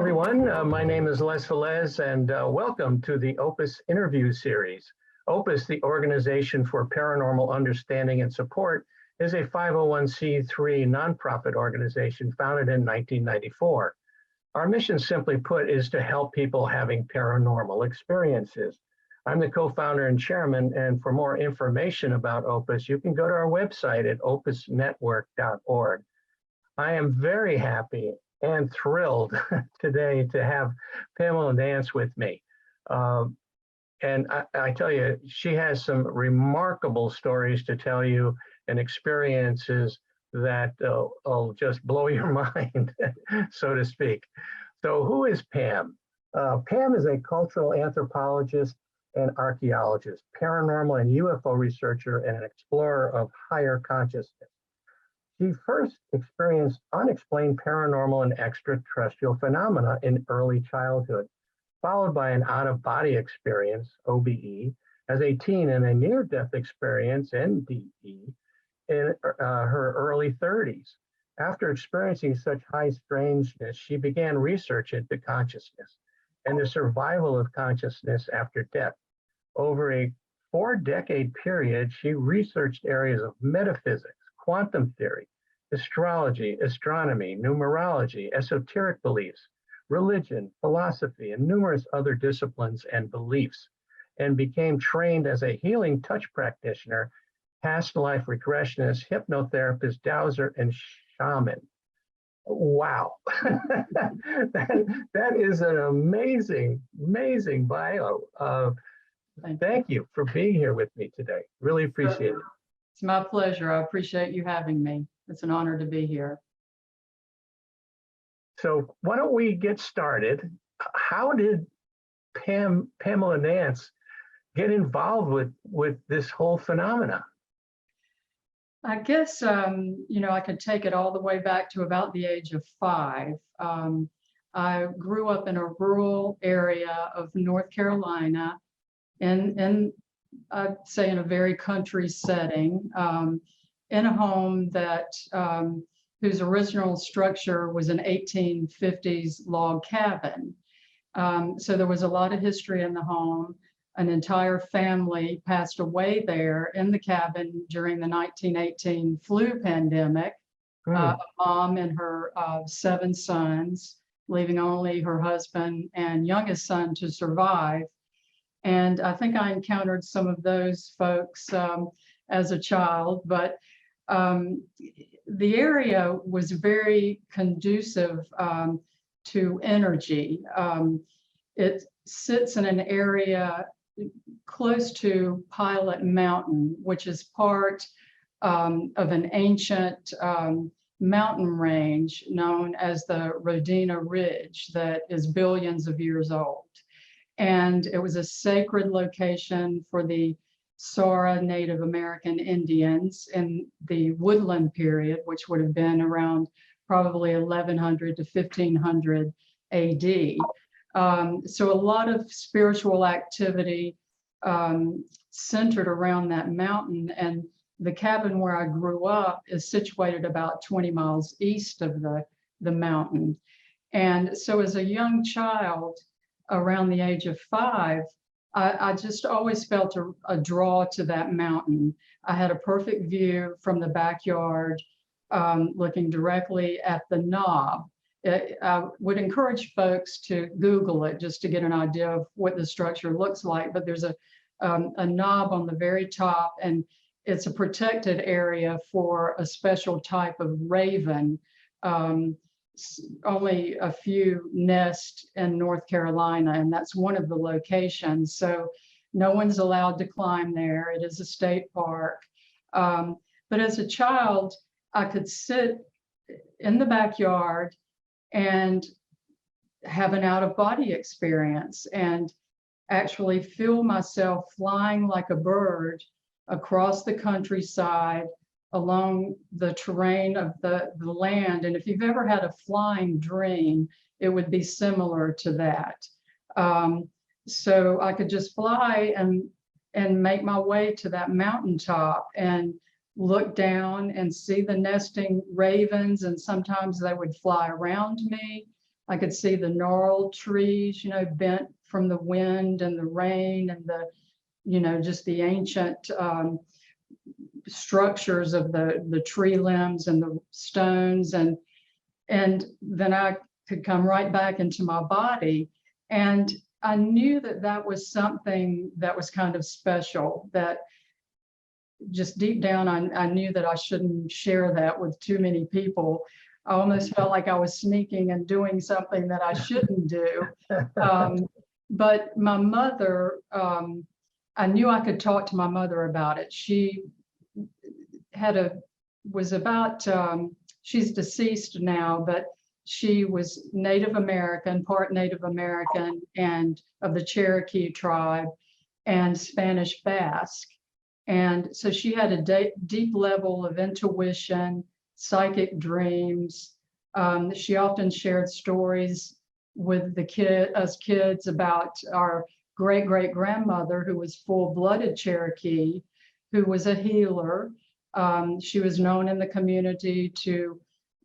everyone. My name is Les Velez, and welcome to the Opus interview series. Opus, the Organization for Paranormal Understanding and Support, is a 501c3 nonprofit organization founded in 1994. Our mission, simply put, is to help people having paranormal experiences. I'm the co-founder and chairman, and for more information about Opus, you can go to our website at opusnetwork.org. I am very happy and thrilled today to have Pamela Nance with me. And I tell you, she has some remarkable stories to tell you and experiences that will just blow your mind, so to speak. So who is Pam? Pam is a cultural anthropologist and archaeologist, paranormal and UFO researcher, and an explorer of higher consciousness. She first experienced unexplained paranormal and extraterrestrial phenomena in early childhood, followed by an out-of-body experience, OBE, as a teen, and a near-death experience, NDE, in her early 30s. After experiencing such high strangeness, she began research into consciousness and the survival of consciousness after death. Over a 4-decade period, she researched areas of metaphysics, quantum theory, astrology, astronomy, numerology, esoteric beliefs, religion, philosophy, and numerous other disciplines and beliefs, and became trained as a healing touch practitioner, past life regressionist, hypnotherapist, dowser, and shaman. Wow, that is an amazing, amazing bio. Thank you for being here with me today. Really appreciate it. It's my pleasure. I appreciate you having me. It's an honor to be here. So why don't we get started? How did Pamela Nance get involved with this whole phenomena? I guess, I could take it all the way back to about the age of 5. I grew up in a rural area of North Carolina, and I'd say in a very country setting, in a home that whose original structure was an 1850s log cabin. So there was a lot of history in the home. An entire family passed away there in the cabin during the 1918 flu pandemic. A mom and her 7 sons, leaving only her husband and youngest son to survive. And I think I encountered some of those folks as a child, but the area was very conducive to energy. It sits in an area close to Pilot Mountain, which is part of an ancient mountain range known as the Rodina Ridge that is billions of years old. And it was a sacred location for the Sora Native American Indians in the woodland period, which would have been around probably 1100 to 1500 AD. So a lot of spiritual activity centered around that mountain. And the cabin where I grew up is situated about 20 miles east of the mountain. And so as a young child, around the age of 5, I just always felt a draw to that mountain. I had a perfect view from the backyard, looking directly at the knob. I would encourage folks to Google it just to get an idea of what the structure looks like. But there's a knob on the very top, and it's a protected area for a special type of raven. Only a few nest in North Carolina, and that's one of the locations. So no one's allowed to climb there. It is a state park. But as a child, I could sit in the backyard and have an out-of-body experience and actually feel myself flying like a bird across the countryside, along the terrain of the land. And if you've ever had a flying dream, it would be similar to that. So I could just fly and make my way to that mountaintop and look down and see the nesting ravens. And sometimes they would fly around me. I could see the gnarled trees, bent from the wind and the rain and just the ancient structures of the tree limbs and the stones. And then I could come right back into my body. And I knew that that was something that was kind of special, that just deep down, I knew that I shouldn't share that with too many people. I almost felt like I was sneaking and doing something that I shouldn't do. But my mother, I knew I could talk to my mother about it. She she's deceased now, but she was Native American, part Native American, and of the Cherokee tribe, and Spanish Basque. And so she had a deep level of intuition, psychic dreams. She often shared stories with us kids about our great-great-grandmother, who was full-blooded Cherokee, who was a healer. She was known in the community to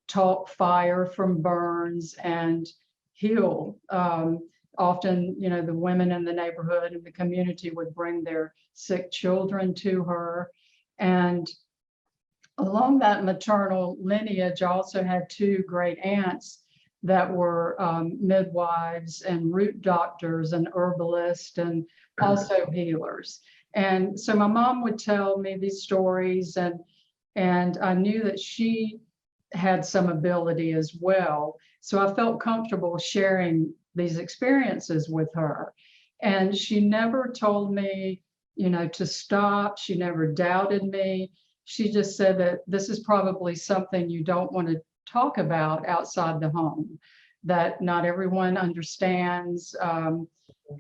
talk fire from burns and heal. Often, the women in the neighborhood and the community would bring their sick children to her. And along that maternal lineage, I also had two great aunts that were midwives and root doctors and herbalists and also healers. And so my mom would tell me these stories, and I knew that she had some ability as well. So I felt comfortable sharing these experiences with her. And she never told me, to stop. She never doubted me. She just said that this is probably something you don't want to talk about outside the home, that not everyone understands,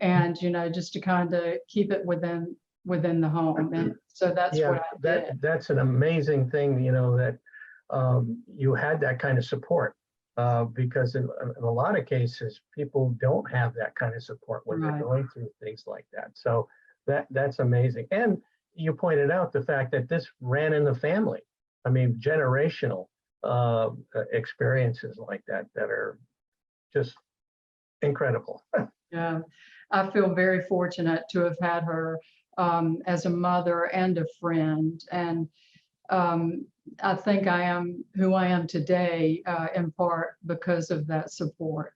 and just to kind of keep it within the home. And so that's what I did. That's an amazing thing, that you had that kind of support, because in a lot of cases, people don't have that kind of support when they're going through things like that. So that's amazing. And you pointed out the fact that this ran in the family. I mean, generational experiences like that are just incredible. Yeah, I feel very fortunate to have had her as a mother and a friend. And I think I am who I am today in part because of that support.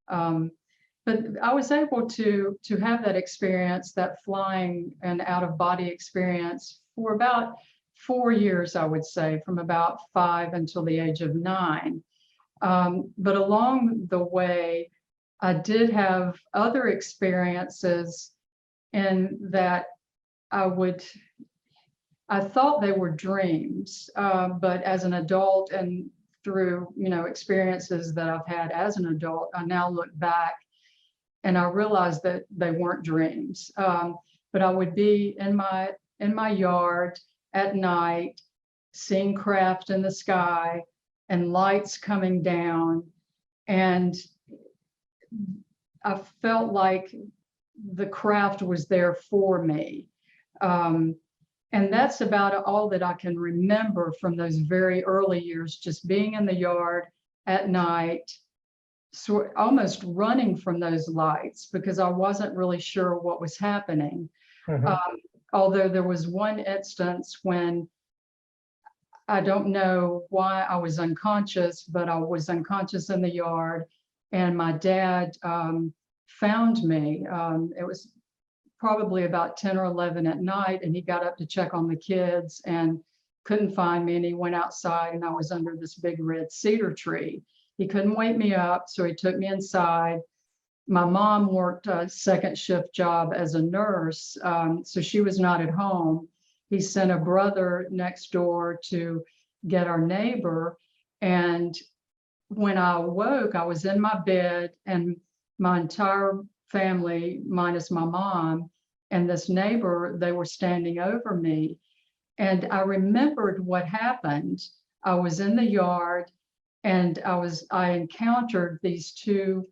But I was able to have that experience, that flying and out of body experience, for about 4 years, I would say, from about 5 until the age of 9. But along the way, I did have other experiences in that I thought they were dreams, but as an adult and through, experiences that I've had as an adult, I now look back and I realized that they weren't dreams. But I would be in my yard at night, seeing craft in the sky and lights coming down. And I felt like the craft was there for me. And that's about all that I can remember from those very early years, just being in the yard at night, almost running from those lights because I wasn't really sure what was happening. Although there was one instance when I don't know why I was unconscious, but I was unconscious in the yard, and my dad found me. It was probably about 10 or 11 at night, and he got up to check on the kids and couldn't find me, and he went outside, and I was under this big red cedar tree. He couldn't wake me up, so he took me inside. My mom worked a second shift job as a nurse, so she was not at home. He sent a brother next door to get our neighbor, and when I awoke, I was in my bed, and my entire family, minus my mom and this neighbor, they were standing over me. And I remembered what happened. I was in the yard, and I encountered these two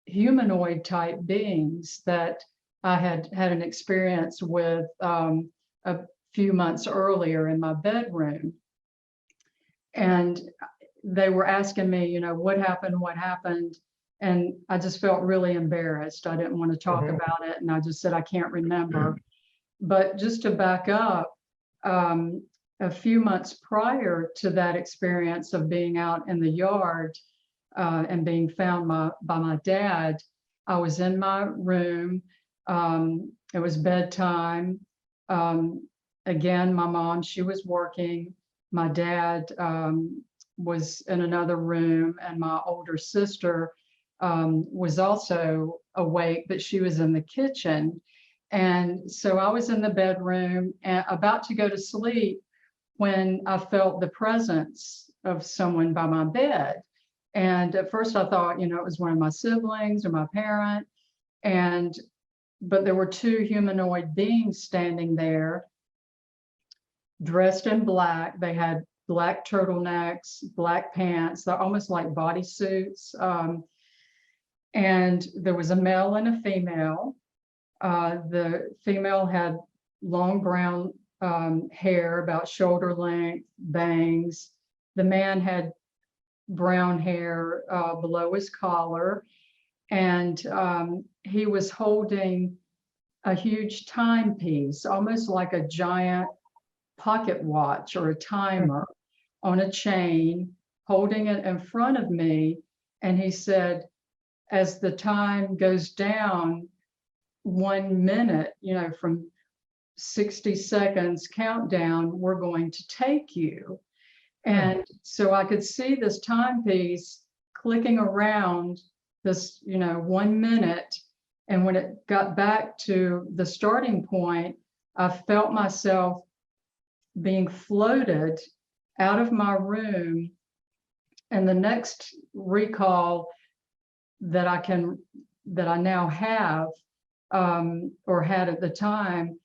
humanoid type beings that I had an experience with a few months earlier in my bedroom. And they were asking me, what happened? And I just felt really embarrassed. I didn't want to talk about it. And I just said, I can't remember. But just to back up, a few months prior to that experience of being out in the yard and being found by my dad, I was in my room. It was bedtime. Again, my mom, she was working. My dad was in another room, and my older sister was also awake, but she was in the kitchen. And so I was in the bedroom and about to go to sleep when I felt the presence of someone by my bed. And at first I thought, you know, it was one of my siblings or my parent. But there were two humanoid beings standing there, dressed in black. They had black turtlenecks, black pants. They're almost like bodysuits. And there was a male and a female. The female had long brown hair, about shoulder length, bangs. The man had brown hair below his collar, and he was holding a huge timepiece, almost like a giant pocket watch or a timer on a chain, holding it in front of me. And he said, as the time goes down 1 minute, you know, from 60 seconds countdown, we're going to take you. And so I could see this timepiece clicking around this, you know, 1 minute. And when it got back to the starting point, I felt myself being floated out of my room. And the next recall that I now have, or had at the time,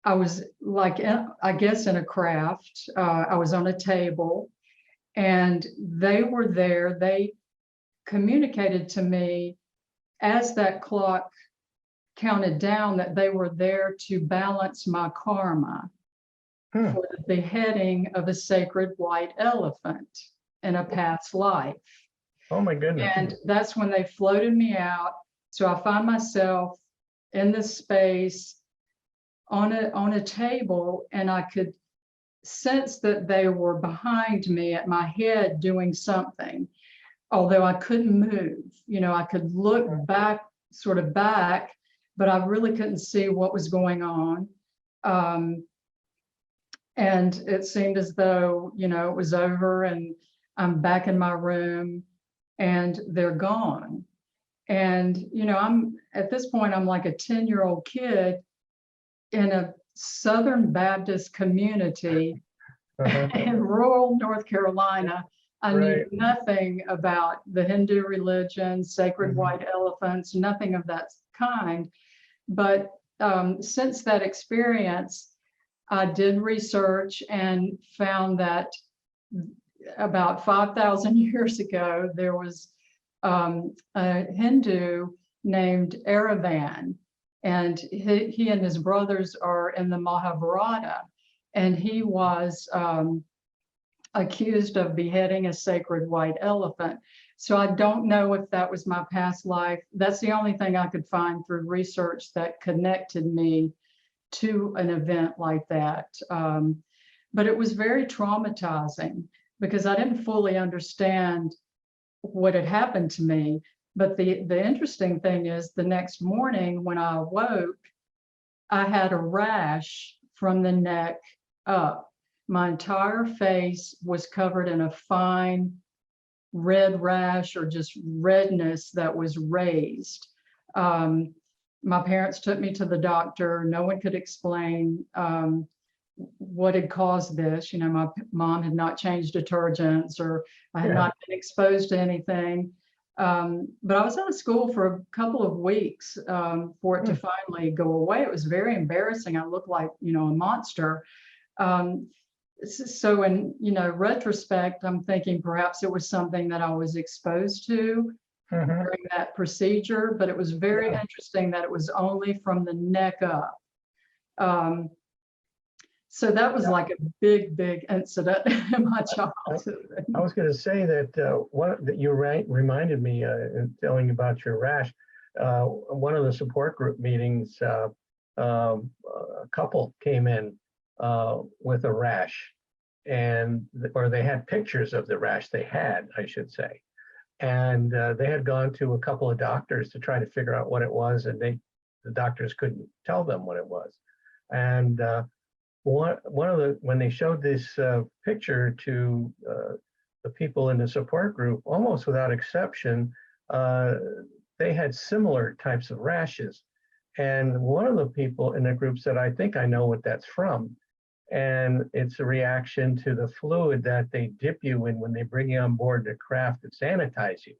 I was like, I guess in a craft. I was on a table and they were there. They communicated to me as that clock counted down that they were there to balance my karma for the beheading of a sacred white elephant in a past life. Oh my goodness. And that's when they floated me out. So I find myself in this space on a table, and I could sense that they were behind me at my head doing something, although I couldn't move. You know, I could look back, sort of back, but I really couldn't see what was going on. And it seemed as though, you know, it was over and I'm back in my room and they're gone. And, you know, at this point, I'm like a 10-year-old kid in a Southern Baptist community in rural North Carolina. I knew nothing about the Hindu religion, sacred white elephants, nothing of that kind. But since that experience, I did research and found that about 5,000 years ago, there was a Hindu named Aravan, and he and his brothers are in the Mahabharata, and he was accused of beheading a sacred white elephant. So I don't know if that was my past life. That's the only thing I could find through research that connected me to an event like that. But it was very traumatizing because I didn't fully understand what had happened to me. But the interesting thing is, the next morning when I awoke, I had a rash from the neck up. My entire face was covered in a fine red rash, or just redness that was raised. My parents took me to the doctor. No one could explain what had caused this. You know, my mom had not changed detergents, or I had not been exposed to anything. But I was out of school for a couple of weeks for it to finally go away. It was very embarrassing. I looked like, you know, a monster. So in, you know, retrospect, I'm thinking perhaps it was something that I was exposed to during that procedure, but it was very interesting that it was only from the neck up. So that was like a big incident in my childhood. I was going to say that that you reminded me in telling about your rash. One of the support group meetings, a couple came in with a rash, or they had pictures of the rash they had, I should say, and they had gone to a couple of doctors to try to figure out what it was, and the doctors couldn't tell them what it was, and when they showed this picture to the people in the support group, almost without exception, they had similar types of rashes. And one of the people in the group said, I think I know what that's from. And it's a reaction to the fluid that they dip you in when they bring you on board the craft to sanitize you.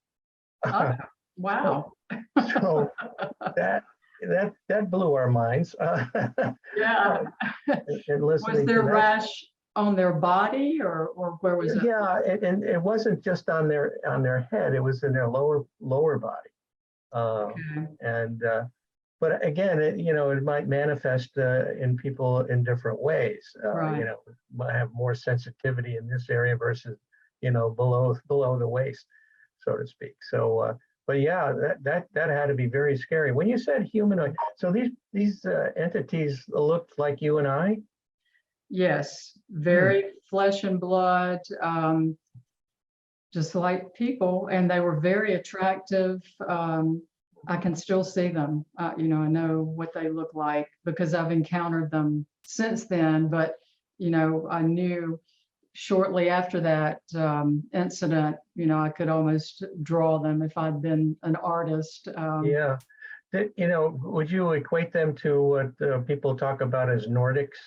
Oh, wow. So that blew our minds. Yeah. And listening Was there to that. rash on their body, or where was it? Yeah, and it wasn't just on their head; it was in their lower body. Okay. But again, it might manifest in people in different ways. Right. Might have more sensitivity in this area versus below the waist, so to speak. So, but yeah, that had to be very scary. When you said humanoid, so these entities looked like you and I. Yes, very flesh and blood, just like people, and they were very attractive. I can still see them. I know what they look like because I've encountered them since then. But I knew shortly after that incident, I could almost draw them if I'd been an artist. Yeah. Would you equate them to what people talk about as Nordics?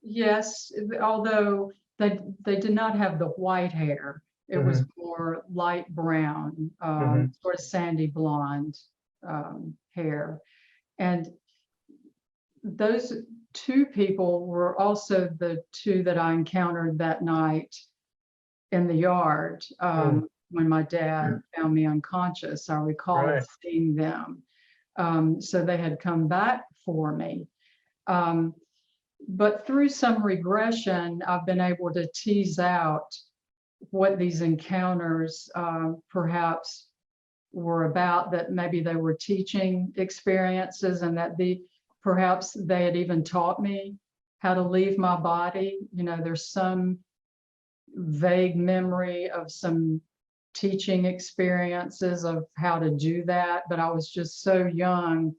Yes, although they did not have the white hair. It was more light brown, sort of sandy blonde hair. And those two people were also the two that I encountered that night in the yard when my dad found me unconscious. I recall seeing them. So they had come back for me. But through some regression, I've been able to tease out what these encounters perhaps were about, that maybe they were teaching experiences, and that perhaps they had even taught me how to leave my body. There's some vague memory of some teaching experiences of how to do that, but I was just so young,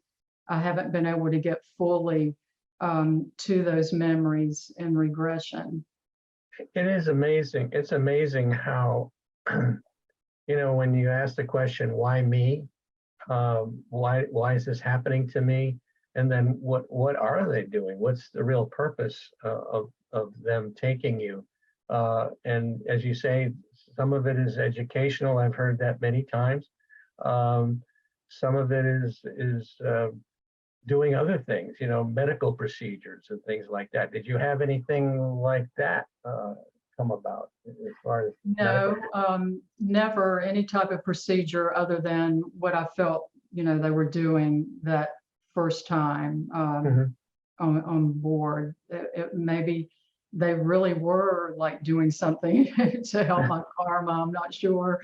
I haven't been able to get fully to those memories in regression. It is amazing. It's amazing how, when you ask the question, why me? Why is this happening to me? And then what are they doing? What's the real purpose of them taking you? And as you say, some of it is educational. I've heard that many times. Some of it is doing other things, medical procedures and things like that. Did you have anything like that come about as far as No, never any type of procedure other than what I felt, they were doing that first time on board. Maybe they really were like doing something to help my karma. I'm not sure.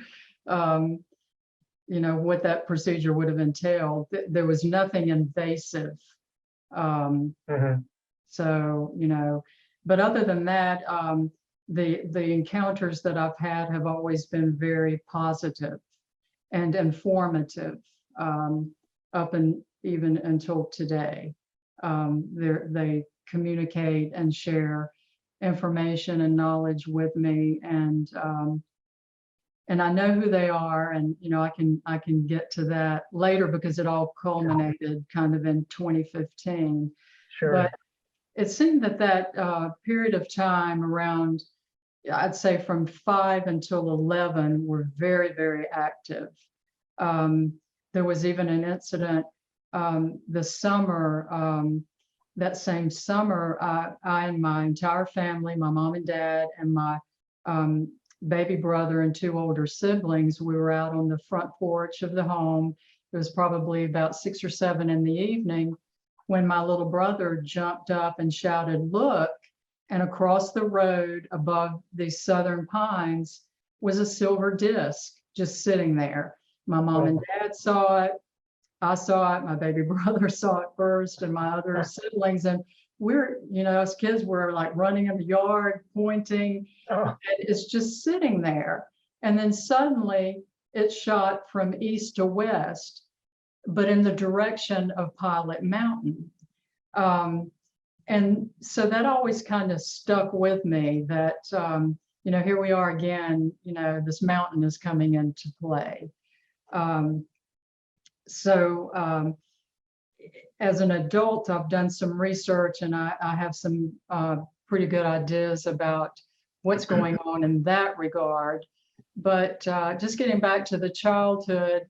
What that procedure would have entailed. There was nothing invasive. So, but other than that, the encounters that I've had have always been very positive and informative, up and even until today. They communicate and share information and knowledge with me, and I know who they are, and I can get to that later because it all culminated kind of in 2015. Sure. But it seemed that period of time around, I'd say from 5 until 11, were very, very active. There was even an incident the summer, that same summer, I and my entire family, my mom and dad, and my baby brother and 2 older siblings, we were out on the front porch of the home. It was probably about 6 or 7 in the evening, when my little brother jumped up and shouted, "Look!" And across the road above these southern pines was a silver disc just sitting there. My mom and dad saw it. I saw it. My baby brother saw it first, and my other siblings. And we're, as kids, we're like running in the yard, pointing, and it's just sitting there. And then suddenly it shot from east to west, but in the direction of Pilot Mountain. And so that always kind of stuck with me that, here we are again, this mountain is coming into play. As an adult, I've done some research, and I have some pretty good ideas about what's going on in that regard. But just getting back to the childhood,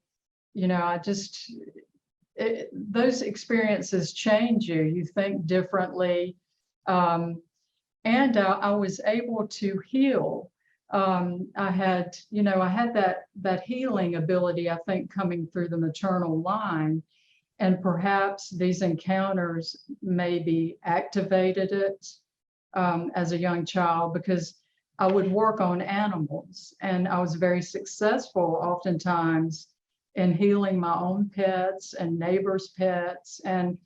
those experiences change you. You think differently. And I was able to heal. I had that healing ability, I think, coming through the maternal line. And perhaps these encounters maybe activated it as a young child, because I would work on animals, and I was very successful oftentimes in healing my own pets and neighbors' pets. And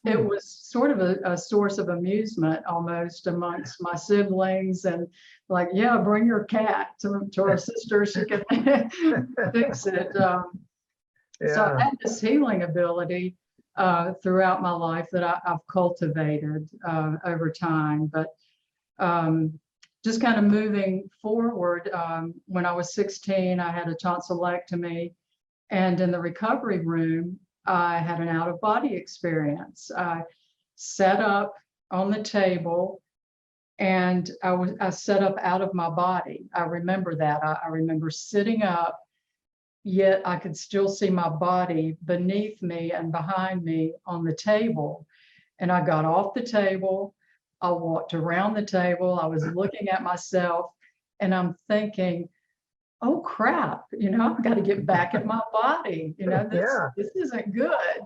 it was sort of a source of amusement almost amongst my siblings, and like, yeah, bring your cat to our sister, she can fix it. So I had this healing ability throughout my life that I've cultivated over time. But just kind of moving forward, when I was 16, I had a tonsillectomy. And in the recovery room, I had an out-of-body experience. I sat up on the table, and I sat up out of my body. I remember that. I remember sitting up, yet I could still see my body beneath me and behind me on the table. And I got off the table. I walked around the table. I was looking at myself, and I'm thinking, oh crap, I've got to get back in my body. This isn't good.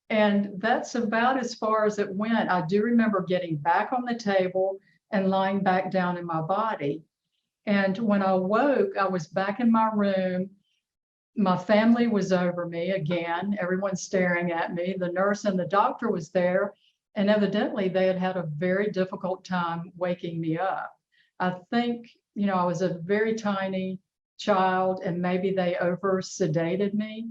And that's about as far as it went. I do remember getting back on the table and lying back down in my body. And when I woke, I was back in my room. My family was over me again, everyone staring at me. The nurse and the doctor was there, and evidently they had had a very difficult time waking me up. I think, I was a very tiny child, and maybe they over sedated me.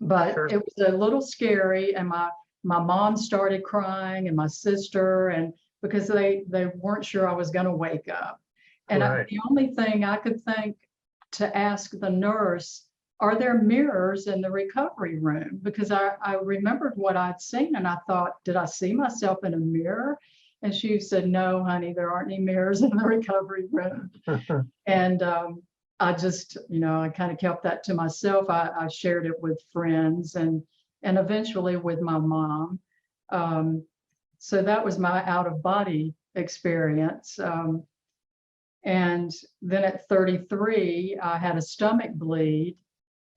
But sure. It was a little scary, and my mom started crying, and my sister, and because they weren't sure I was going to wake up. And the only thing I could think to ask the nurse, are there mirrors in the recovery room? Because I remembered what I'd seen, and I thought, did I see myself in a mirror? And she said, no, honey, there aren't any mirrors in the recovery room. And I just, I kind of kept that to myself. I shared it with friends and eventually with my mom. So that was my out-of-body experience. And then at 33, I had a stomach bleed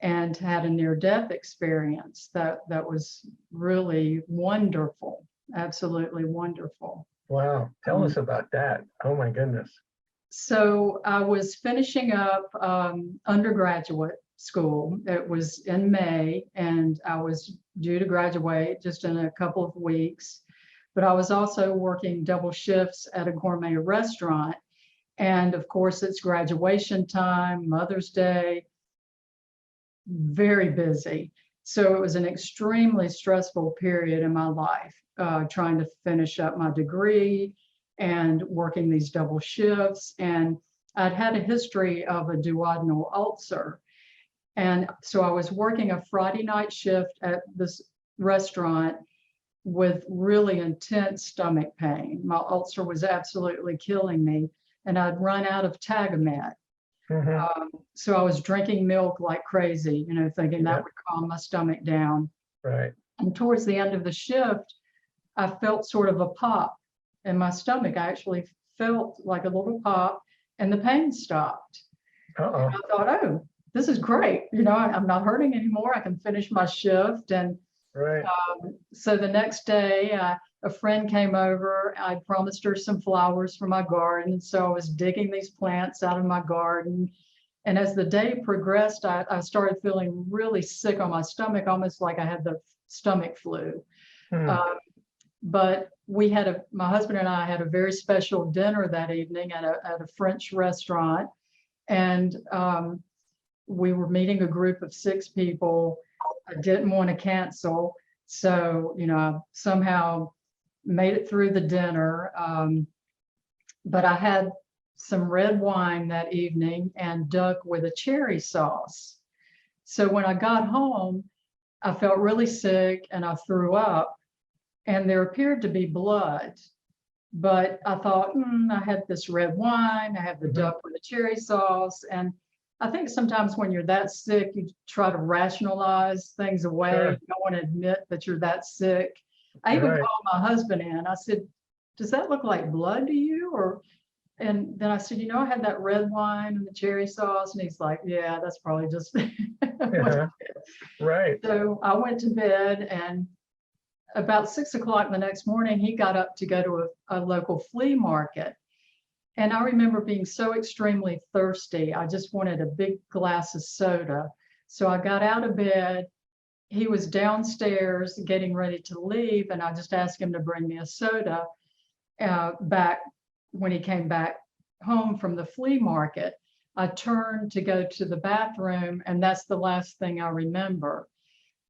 and had a near-death experience that was really wonderful, absolutely wonderful. Wow, tell us about that. Oh my goodness. So I was finishing up undergraduate school. It was in May, and I was due to graduate just in a couple of weeks. But I was also working double shifts at a gourmet restaurant. And of course, it's graduation time, Mother's Day, very busy. So it was an extremely stressful period in my life, trying to finish up my degree and working these double shifts. And I'd had a history of a duodenal ulcer. And so I was working a Friday night shift at this restaurant with really intense stomach pain. My ulcer was absolutely killing me, and I'd run out of Tagamet. So I was drinking milk like crazy, thinking that would calm my stomach down. Right. And towards the end of the shift, I felt sort of a pop in my stomach. I actually felt like a little pop, and the pain stopped. And I thought, oh, this is great. I'm not hurting anymore. I can finish my shift. And Right. So the next day, a friend came over. I promised her some flowers for my garden. So I was digging these plants out of my garden. And as the day progressed, I started feeling really sick on my stomach, almost like I had the stomach flu. Hmm. But my husband and I had a very special dinner that evening at a French restaurant. And we were meeting a group of 6 people. I didn't want to cancel. So, I somehow made it through the dinner. But I had some red wine that evening and duck with a cherry sauce. So when I got home, I felt really sick and I threw up, and there appeared to be blood. But I thought, I had this red wine, I have the duck with the cherry sauce. And I think sometimes when you're that sick, you try to rationalize things away. Sure. You don't want to admit that you're that sick. I even Right. called my husband in. I said, does that look like blood to you? And then I said, I had that red wine and the cherry sauce. And he's like, yeah, that's probably just Yeah. Right. So I went to bed, and about 6 o'clock the next morning, he got up to go to a local flea market. And I remember being so extremely thirsty. I just wanted a big glass of soda. So I got out of bed. He was downstairs getting ready to leave, and I just asked him to bring me a soda back when he came back home from the flea market. I turned to go to the bathroom, and that's the last thing I remember.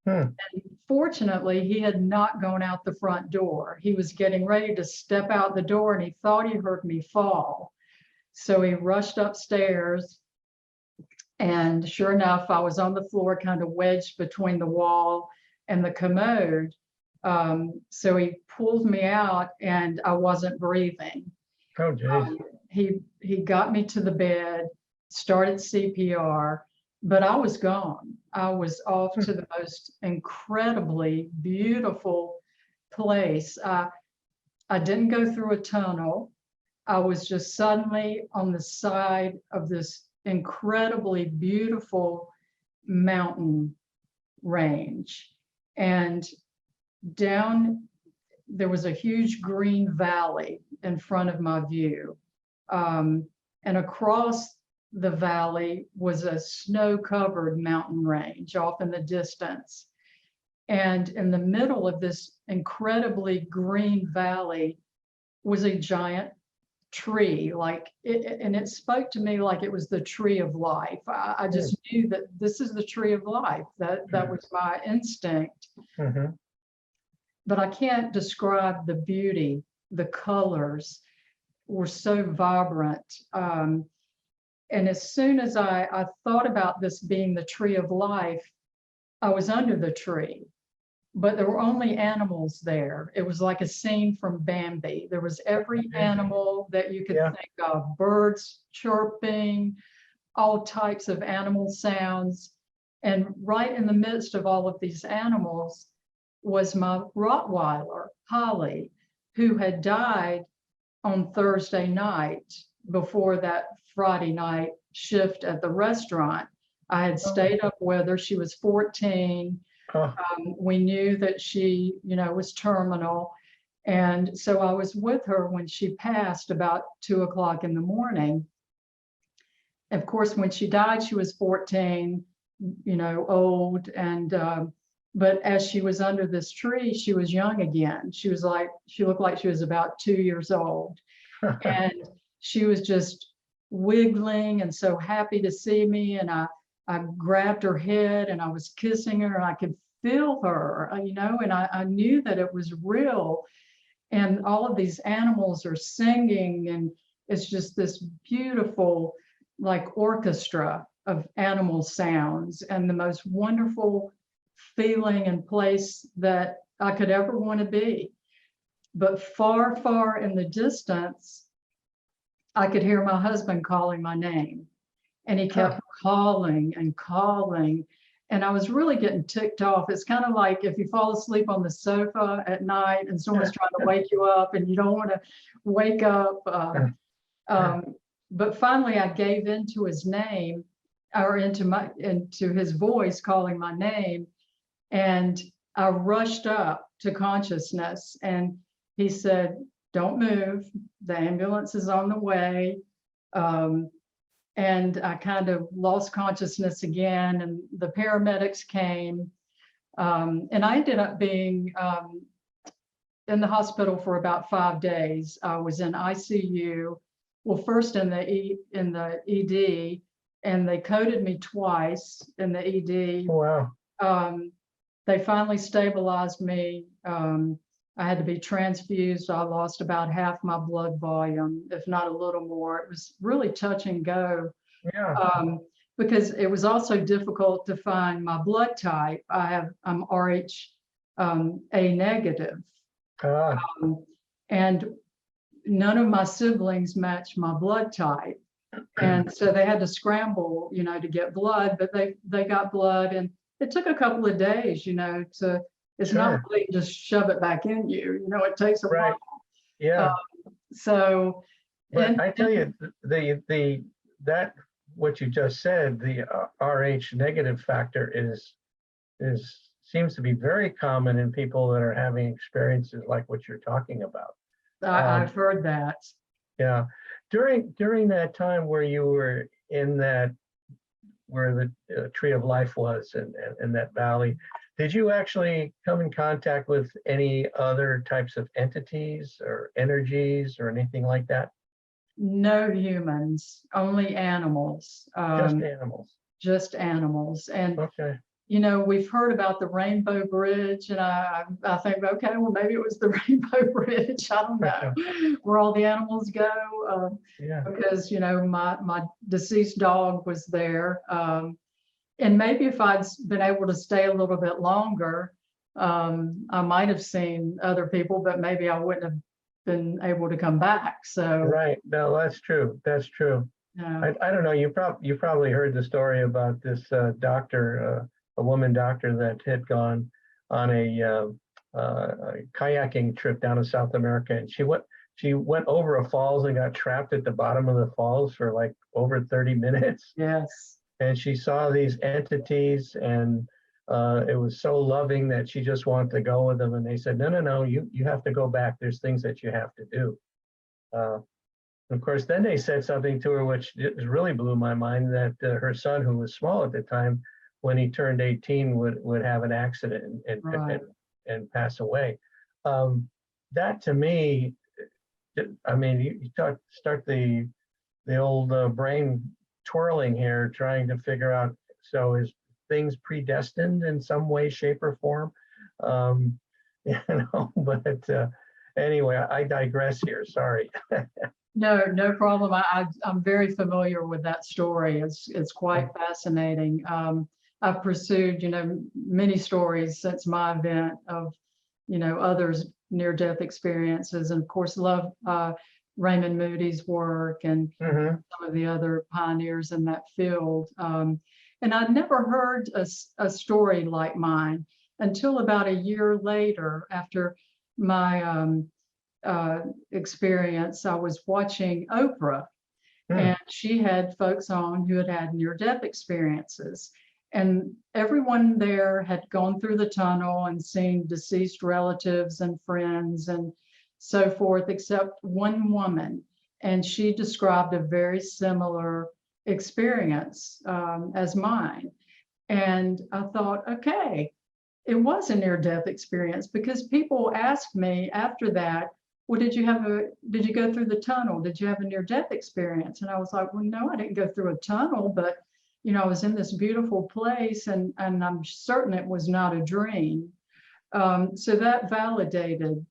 Hmm. And fortunately, he had not gone out the front door. He was getting ready to step out the door, and he thought he heard me fall. So he rushed upstairs, and sure enough, I was on the floor, kind of wedged between the wall and the commode. So he pulled me out, and I wasn't breathing. Oh, geez. He got me to the bed, started CPR, but I was gone. I was off to the most incredibly beautiful place. I didn't go through a tunnel. I was just suddenly on the side of this incredibly beautiful mountain range. And down, there was a huge green valley in front of my view. And across the valley was a snow-covered mountain range off in the distance. And in the middle of this incredibly green valley was a giant tree, and it spoke to me like it was the tree of life. I just knew that this is the tree of life. That was my instinct. Mm-hmm. But I can't describe the beauty. The colors were so vibrant. And as soon as I thought about this being the tree of life, I was under the tree, but there were only animals there. It was like a scene from Bambi. There was every animal that you could think of, birds chirping, all types of animal sounds. And right in the midst of all of these animals was my Rottweiler, Holly, who had died on Thursday night before that Friday night shift at the restaurant. I had stayed up with her. She was 14. We knew that she, was terminal. And so I was with her when she passed about 2 o'clock in the morning. Of course, when she died, she was 14, old. But as she was under this tree, she was young again. She looked like she was about 2 years old. And she was just wiggling and so happy to see me. And I grabbed her head and I was kissing her, and I could feel her, and I knew that it was real. And all of these animals are singing, and it's just this beautiful, like, orchestra of animal sounds, and the most wonderful feeling and place that I could ever want to be. But far, far in the distance, I could hear my husband calling my name, and he kept calling and calling. And I was really getting ticked off. It's kind of like if you fall asleep on the sofa at night and someone's trying to wake you up and you don't want to wake up. But finally I gave into his name, or into his voice calling my name. And I rushed up to consciousness, and he said, "Don't move. The ambulance is on the way." And I kind of lost consciousness again, and the paramedics came. And I ended up being in the hospital for about 5 days. I was in ICU. Well, first in the ED, and they coded me twice in the ED. Wow. They finally stabilized me. I had to be transfused. I lost about half my blood volume, if not a little more. It was really touch and go. Yeah. Because it was also difficult to find my blood type. I'm Rh A negative, and none of my siblings matched my blood type, and so they had to scramble, to get blood. But they got blood, and it took a couple of days, to. It's Sure. not really just shove it back in you. It takes a while. Yeah. So, but I tell you, that what you just said, the Rh negative factor seems to be very common in people that are having experiences like what you're talking about. I've heard that. Yeah. During that time where you were in that, where the Tree of Life was in that valley, did you actually come in contact with any other types of entities or energies or anything like that? No humans, only animals. Just animals. Just animals. And okay. We've heard about the Rainbow Bridge, and I think, okay, well, maybe it was the Rainbow Bridge. I don't know where all the animals go. Yeah. Because my deceased dog was there. And maybe if I'd been able to stay a little bit longer, I might have seen other people, but maybe I wouldn't have been able to come back. So right. No, that's true. That's true. I don't know. You probably heard the story about this doctor, a woman doctor that had gone on a kayaking trip down to South America, and she went over a falls and got trapped at the bottom of the falls for like over 30 minutes. Yes. And she saw these entities, and it was so loving that she just wanted to go with them. And they said, no, you have to go back. There's things that you have to do. Of course, then they said something to her, which really blew my mind, that her son, who was small at the time, when he turned 18, would have an accident and pass away. That to me, I mean, you start the old brain twirling here, trying to figure out, so is things predestined in some way, shape, or form? But anyway, I digress here, sorry. No problem. I'm very familiar with that story. It's quite fascinating. I've pursued, many stories since my event of, others' near-death experiences, and of course love Raymond Moody's work and some of the other pioneers in that field. And I'd never heard a story like mine until about a year later, after my experience. I was watching Oprah, and she had folks on who had had near-death experiences. And everyone there had gone through the tunnel and seen deceased relatives and friends and so forth, except one woman. And she described a very similar experience as mine. And I thought, okay, it was a near-death experience, because people asked me after that, well, did you go through the tunnel? Did you have a near-death experience? And I was like, well, no, I didn't go through a tunnel, but I was in this beautiful place, and I'm certain it was not a dream. So that validated,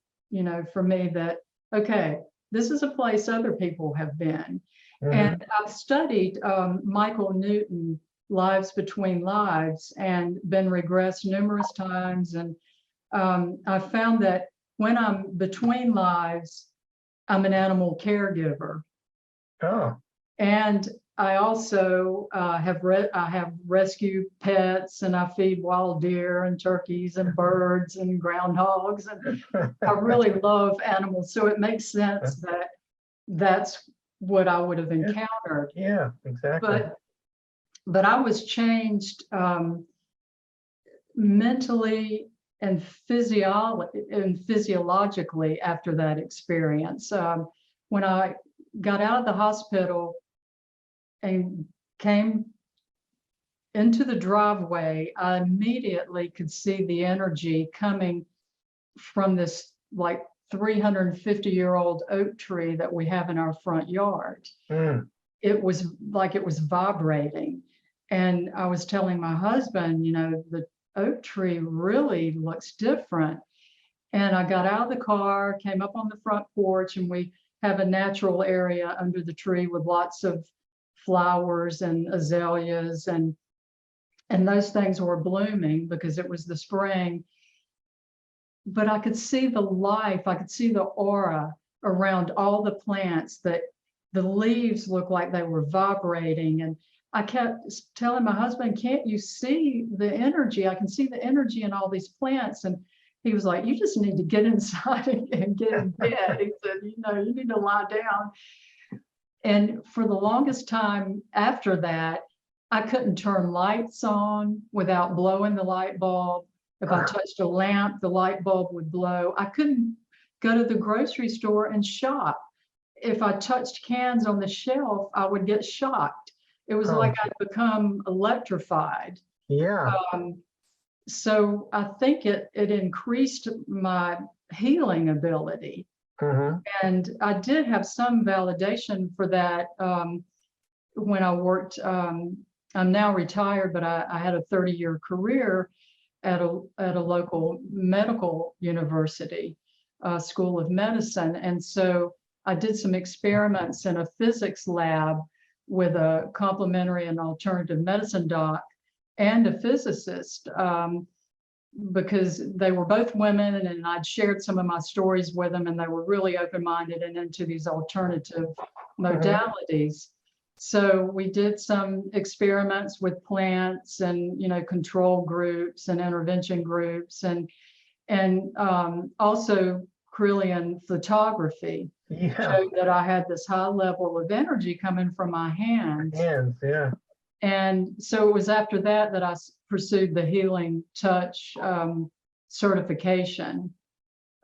for me that, okay, this is a place other people have been. And I've studied Michael Newton, Lives Between Lives, and been regressed numerous times. And I found that when I'm between lives, I'm an animal caregiver. Oh. And I also have rescued pets, and I feed wild deer and turkeys and birds and groundhogs, and I really love animals. So it makes sense that that's what I would have encountered. Yeah, exactly. But I was changed mentally and physiologically after that experience. When I got out of the hospital and came into the driveway, I immediately could see the energy coming from this like 350-year-old oak tree that we have in our front yard. It was like it was vibrating. And I was telling my husband, you know, the oak tree really looks different. And I got out of the car, came up on the front porch, and we have a natural area under the tree with lots of flowers and azaleas, and those things were blooming because it was the spring. But I could see the life, I could see the aura around all the plants, that the leaves looked like they were vibrating. And I kept telling my husband, can't you see the energy? I can see the energy in all these plants. And he was like, you just need to get inside and get in bed. He said, you know, you need to lie down. And for the longest time after that, I couldn't turn lights on without blowing the light bulb. If I touched a lamp, the light bulb would blow. I couldn't go to the grocery store and shop. If I touched cans on the shelf, I would get shocked. It was like I'd become electrified. Yeah. So I think it increased my healing ability. And I did have some validation for that when I worked. I'm now retired, but I had a 30-year career at a local medical university, School of Medicine. And so I did some experiments in a physics lab with a complementary and alternative medicine doc and a physicist, because they were both women, and I'd shared some of my stories with them, and they were really open-minded and into these alternative modalities. So we did some experiments with plants and, you know, control groups and intervention groups, and also Kirlian photography showed that I had this high level of energy coming from my hands. And so it was after that that I pursued the healing touch certification,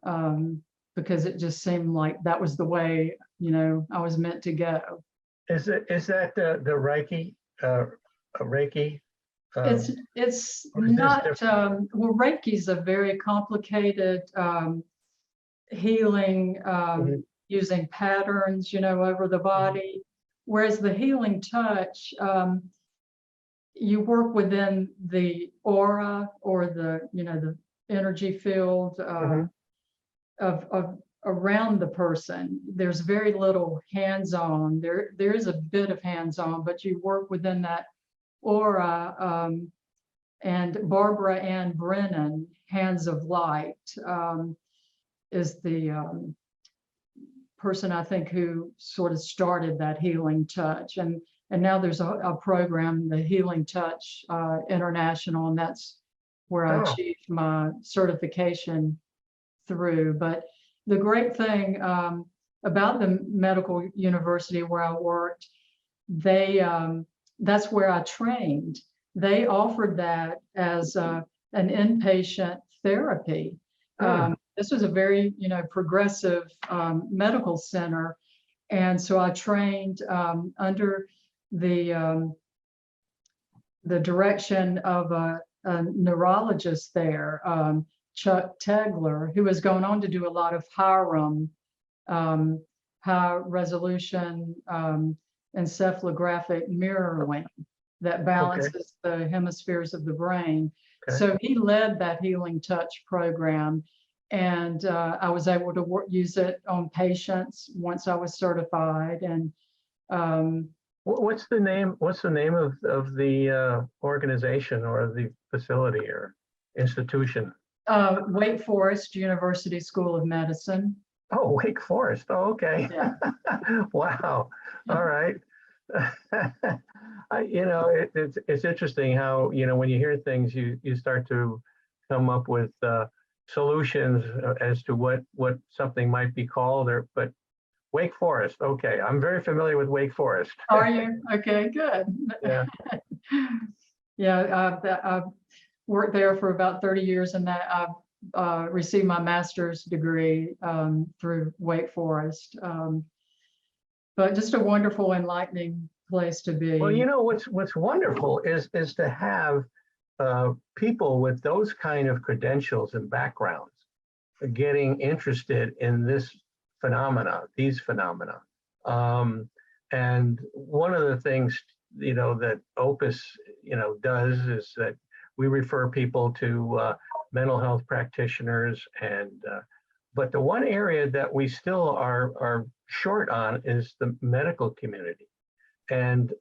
because it just seemed like that was the way, you know, I was meant to go. Is that the Reiki? Reiki? It's not. Well, Reiki is a very complicated healing using patterns, you know, over the body. Whereas the healing touch, you work within the aura or the, you know, the energy field of around the person. There's very little hands-on. There is a bit of hands-on, but you work within that aura. And Barbara Ann Brennan, Hands of Light, is the person I think who sort of started that healing touch. And now there's a program, the Healing Touch International, and that's where I achieved my certification through. But the great thing about the medical university where I worked, that's where I trained. They offered that as an inpatient therapy. This was a very, you know, progressive medical center, and so I trained under the direction of a neurologist there, Chuck Tegler, who has gone on to do a lot of HIRM, high resolution encephalographic mirroring that balances the hemispheres of the brain. So he led that healing touch program, and I was able to use it on patients once I was certified. And what's the name of the organization or the facility or institution? Wake Forest University School of Medicine. Oh, Wake Forest. Oh, okay. Yeah. Wow. All right. You know, it's interesting how, you know, when you hear things, you start to come up with solutions as to what something might be called. But Wake Forest. Okay, I'm very familiar with Wake Forest. Are you? Okay, good. Yeah. Yeah, I've worked there for about 30 years, and that I've received my master's degree through Wake Forest. But just a wonderful, enlightening place to be. Well, you know, what's wonderful is to have people with those kind of credentials and backgrounds getting interested in these phenomena. And one of the things, you know, that Opus, you know, does is that we refer people to mental health practitioners, and but the one area that we still are short on is the medical community. And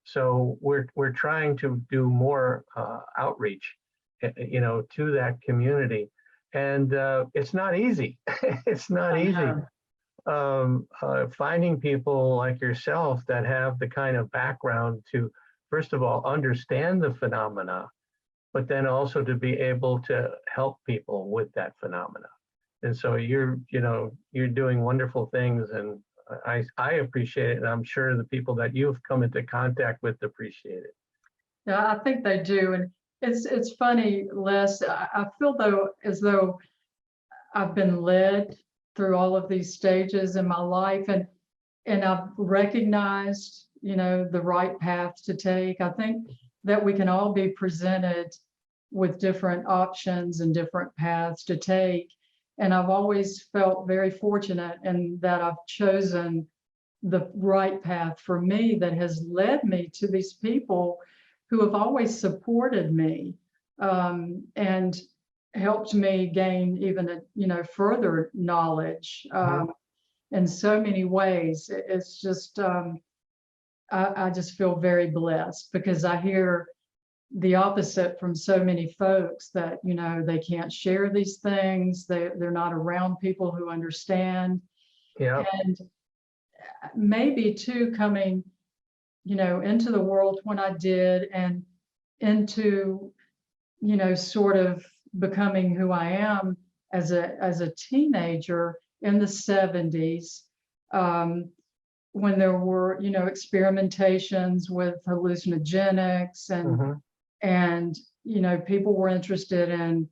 so we're trying to do more outreach, you know, to that community. And it's not easy. It's not easy. Finding people like yourself that have the kind of background to, first of all, understand the phenomena, but then also to be able to help people with that phenomena. And so you're doing wonderful things, and I appreciate it, and I'm sure the people that you've come into contact with appreciate it. Yeah, I think they do. And it's funny, Les, I feel as though I've been led through all of these stages in my life, and I've recognized, you know, the right path to take. I think that we can all be presented with different options and different paths to take. And I've always felt very fortunate in that I've chosen the right path for me that has led me to these people who have always supported me and helped me gain even further knowledge in so many ways. It's just I just feel very blessed, because I hear the opposite from so many folks that, you know, they can't share these things. They're not around people who understand. Yeah. And maybe too, coming, you know, into the world when I did, and into, you know, sort of becoming who I am as a teenager in the 70s, when there were, you know, experimentations with hallucinogenics, and you know, people were interested in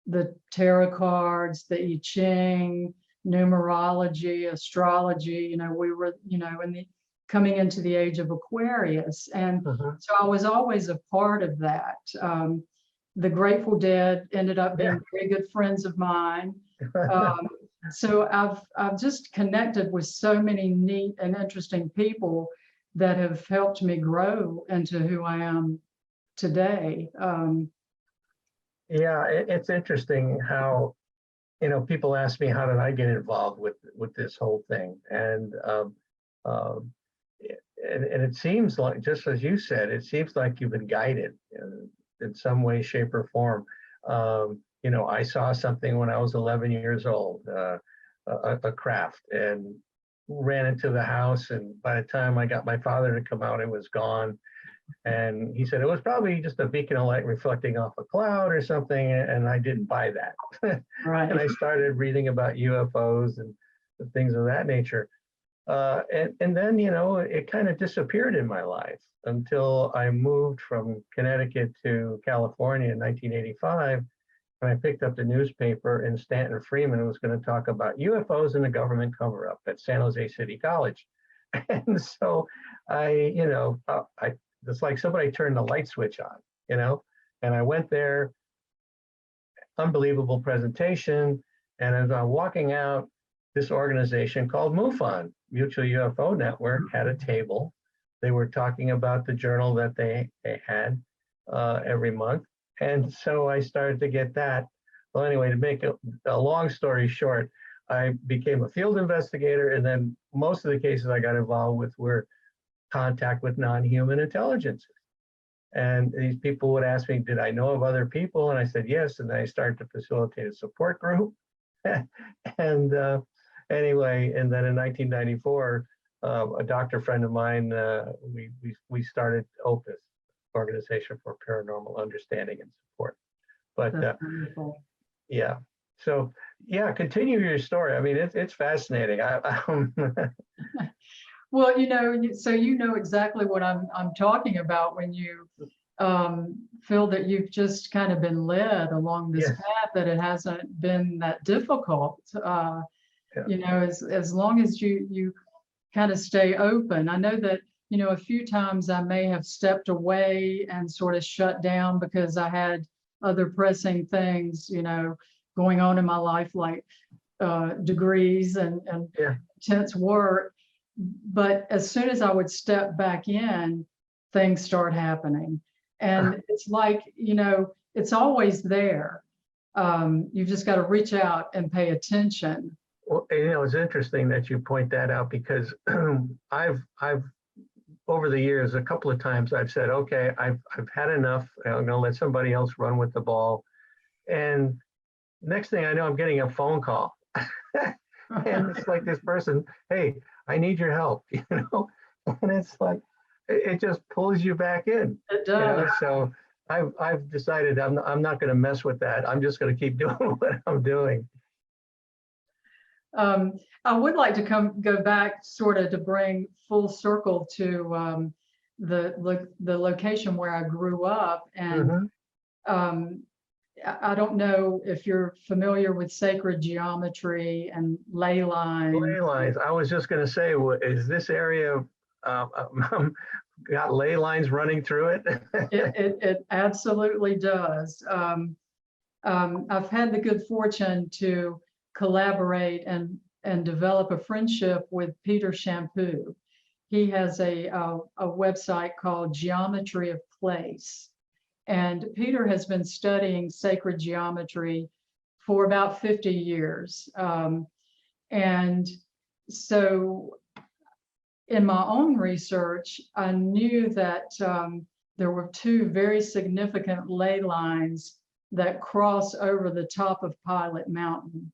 the tarot cards, the I Ching, numerology, astrology. You know, we were, you know, coming into the age of Aquarius, and so I was always a part of that. The Grateful Dead ended up being very good friends of mine. So I've just connected with so many neat and interesting people that have helped me grow into who I am today. Yeah, it's interesting how, you know, people ask me, how did I get involved with this whole thing? And it seems like, just as you said, it seems like you've been guided in some way, shape, or form. You know, I saw something when I was 11 years old, a craft, and ran into the house, and by the time I got my father to come out, it was gone. And he said it was probably just a beacon of light reflecting off a cloud or something, and I didn't buy that. Right. And I started reading about UFOs and things of that nature. And then, you know, it kind of disappeared in my life until I moved from Connecticut to California in 1985. And I picked up the newspaper, and Stanton Freeman was going to talk about UFOs and the government cover-up at San Jose City College. And so it's like somebody turned the light switch on, you know, and I went there, unbelievable presentation. And as I'm walking out, this organization called MUFON, Mutual UFO Network, had a table. They were talking about the journal that they had every month. And so I started to get that. Well, anyway, to make a long story short, I became a field investigator, and then most of the cases I got involved with were contact with non-human intelligences. And these people would ask me, did I know of other people? And I said, yes. And then I started to facilitate a support group. And anyway, and then in 1994, a doctor friend of mine, we started OPUS, Organization for Paranormal Understanding and Support. But yeah, so yeah, continue your story. I mean, it's fascinating. Well, you know, so you know exactly what I'm talking about when you feel that you've just kind of been led along this Yes. path, that it hasn't been that difficult. Yeah. You know, as long as you kind of stay open. I know that, you know, a few times I may have stepped away and sort of shut down because I had other pressing things, you know, going on in my life, like degrees and Yeah. intense work. But as soon as I would step back in, things start happening. And it's like, you know, it's always there. You've just got to reach out and pay attention. Well, you know, it's interesting that you point that out, because I've over the years, a couple of times I've said, okay, I've had enough. I'm going to let somebody else run with the ball. And next thing I know, I'm getting a phone call. And it's like this person, hey, I need your help, you know? And it's like, it just pulls you back in. It You know? does. So I've decided I'm not going to mess with that. I'm just going to keep doing what I'm doing. I would like to go back sort of to bring full circle to the location where I grew up. And Mhm. I don't know if you're familiar with sacred geometry and ley lines. Ley lines. I was just going to say, is this area got ley lines running through it? It absolutely does. I've had the good fortune to collaborate and develop a friendship with Peter Shampoo. He has a website called Geometry of Place. And Peter has been studying sacred geometry for about 50 years. And so in my own research, I knew that there were two very significant ley lines that cross over the top of Pilot Mountain.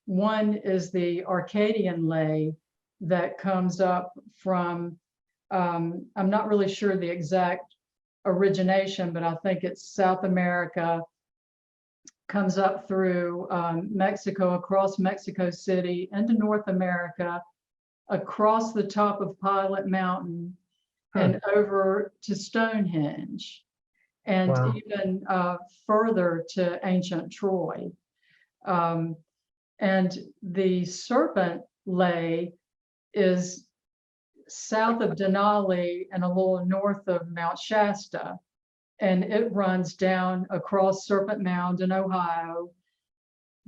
One is the Arcadian ley that comes up from, I'm not really sure the exact origination, but I think it's South America, comes up through Mexico, across Mexico City, into North America, across the top of Pilot Mountain, and over to Stonehenge, and Wow. even further to ancient Troy. And the Serpent ley is south of Denali and a little north of Mount Shasta. And it runs down across Serpent Mound in Ohio,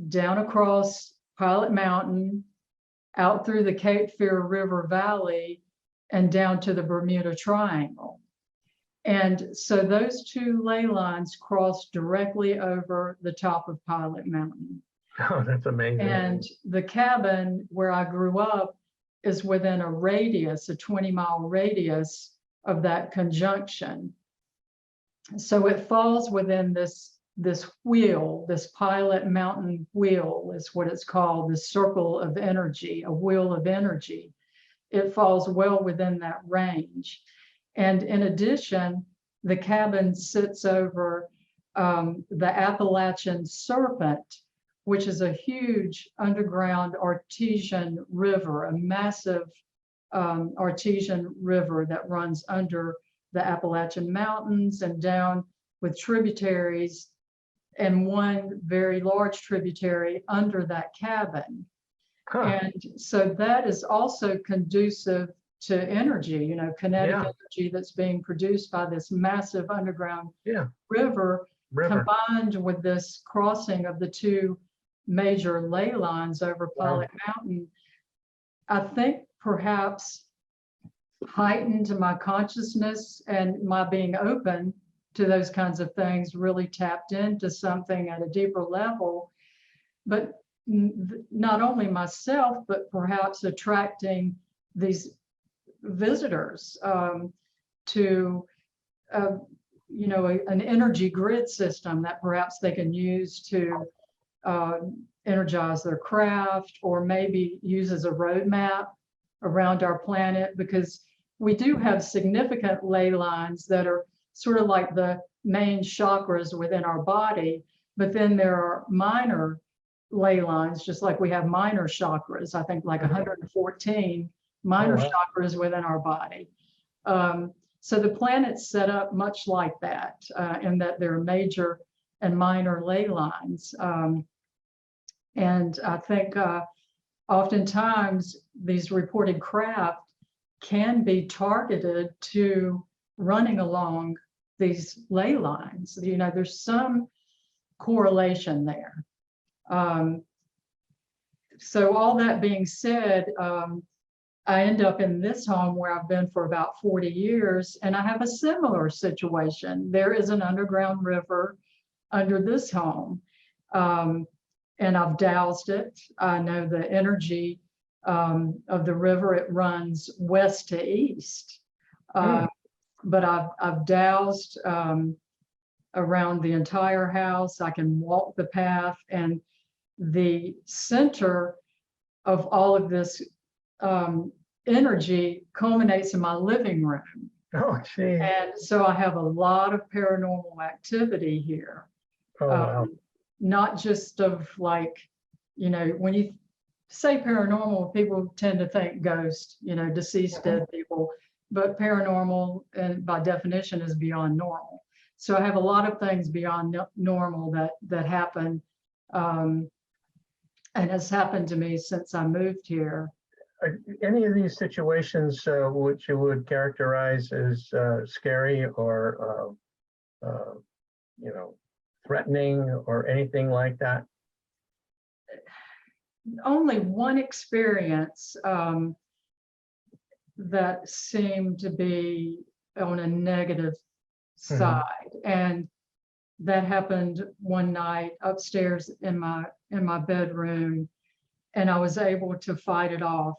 down across Pilot Mountain, out through the Cape Fear River Valley, and down to the Bermuda Triangle. And so those two ley lines cross directly over the top of Pilot Mountain. Oh, that's amazing. And the cabin where I grew up is within a radius, a 20-mile radius of that conjunction. So it falls within this wheel, this Pilot Mountain wheel is what it's called, the circle of energy, a wheel of energy. It falls well within that range. And in addition, the cabin sits over the Appalachian Serpent, which is a huge underground artesian river, a massive artesian river that runs under the Appalachian Mountains and down with tributaries, and one very large tributary under that cabin. And so that is also conducive to energy, you know, kinetic energy that's being produced by this massive underground river, combined with this crossing of the two major ley lines over Pilot Mountain. I think perhaps heightened my consciousness, and my being open to those kinds of things really tapped into something at a deeper level. But not only myself, but perhaps attracting these visitors to you know, an energy grid system that perhaps they can use to energize their craft, or maybe use as a roadmap around our planet, because we do have significant ley lines that are sort of like the main chakras within our body, but then there are minor ley lines, just like we have minor chakras, I think like 114 minor chakras within our body. So the planet's set up much like that, in that there are major and minor ley lines. And I think oftentimes these reported craft can be targeted to running along these ley lines. You know, there's some correlation there. So all that being said, I end up in this home where I've been for about 40 years, and I have a similar situation. There is an underground river under this home, and I've dowsed it. I know the energy of the river. It runs west to east, but I've dowsed around the entire house. I can walk the path, and the center of all of this energy culminates in my living room. Oh, gee. And so I have a lot of paranormal activity here. Oh, wow. Not just of like, you know, when you say paranormal, people tend to think ghost, you know, deceased dead people, but paranormal, and by definition, is beyond normal. So I have a lot of things beyond normal that happen, and has happened to me since I moved here. Are any of these situations which you would characterize as scary or you know, threatening or anything like that? Only one experience that seemed to be on a negative side, and that happened one night upstairs in my bedroom, and I was able to fight it off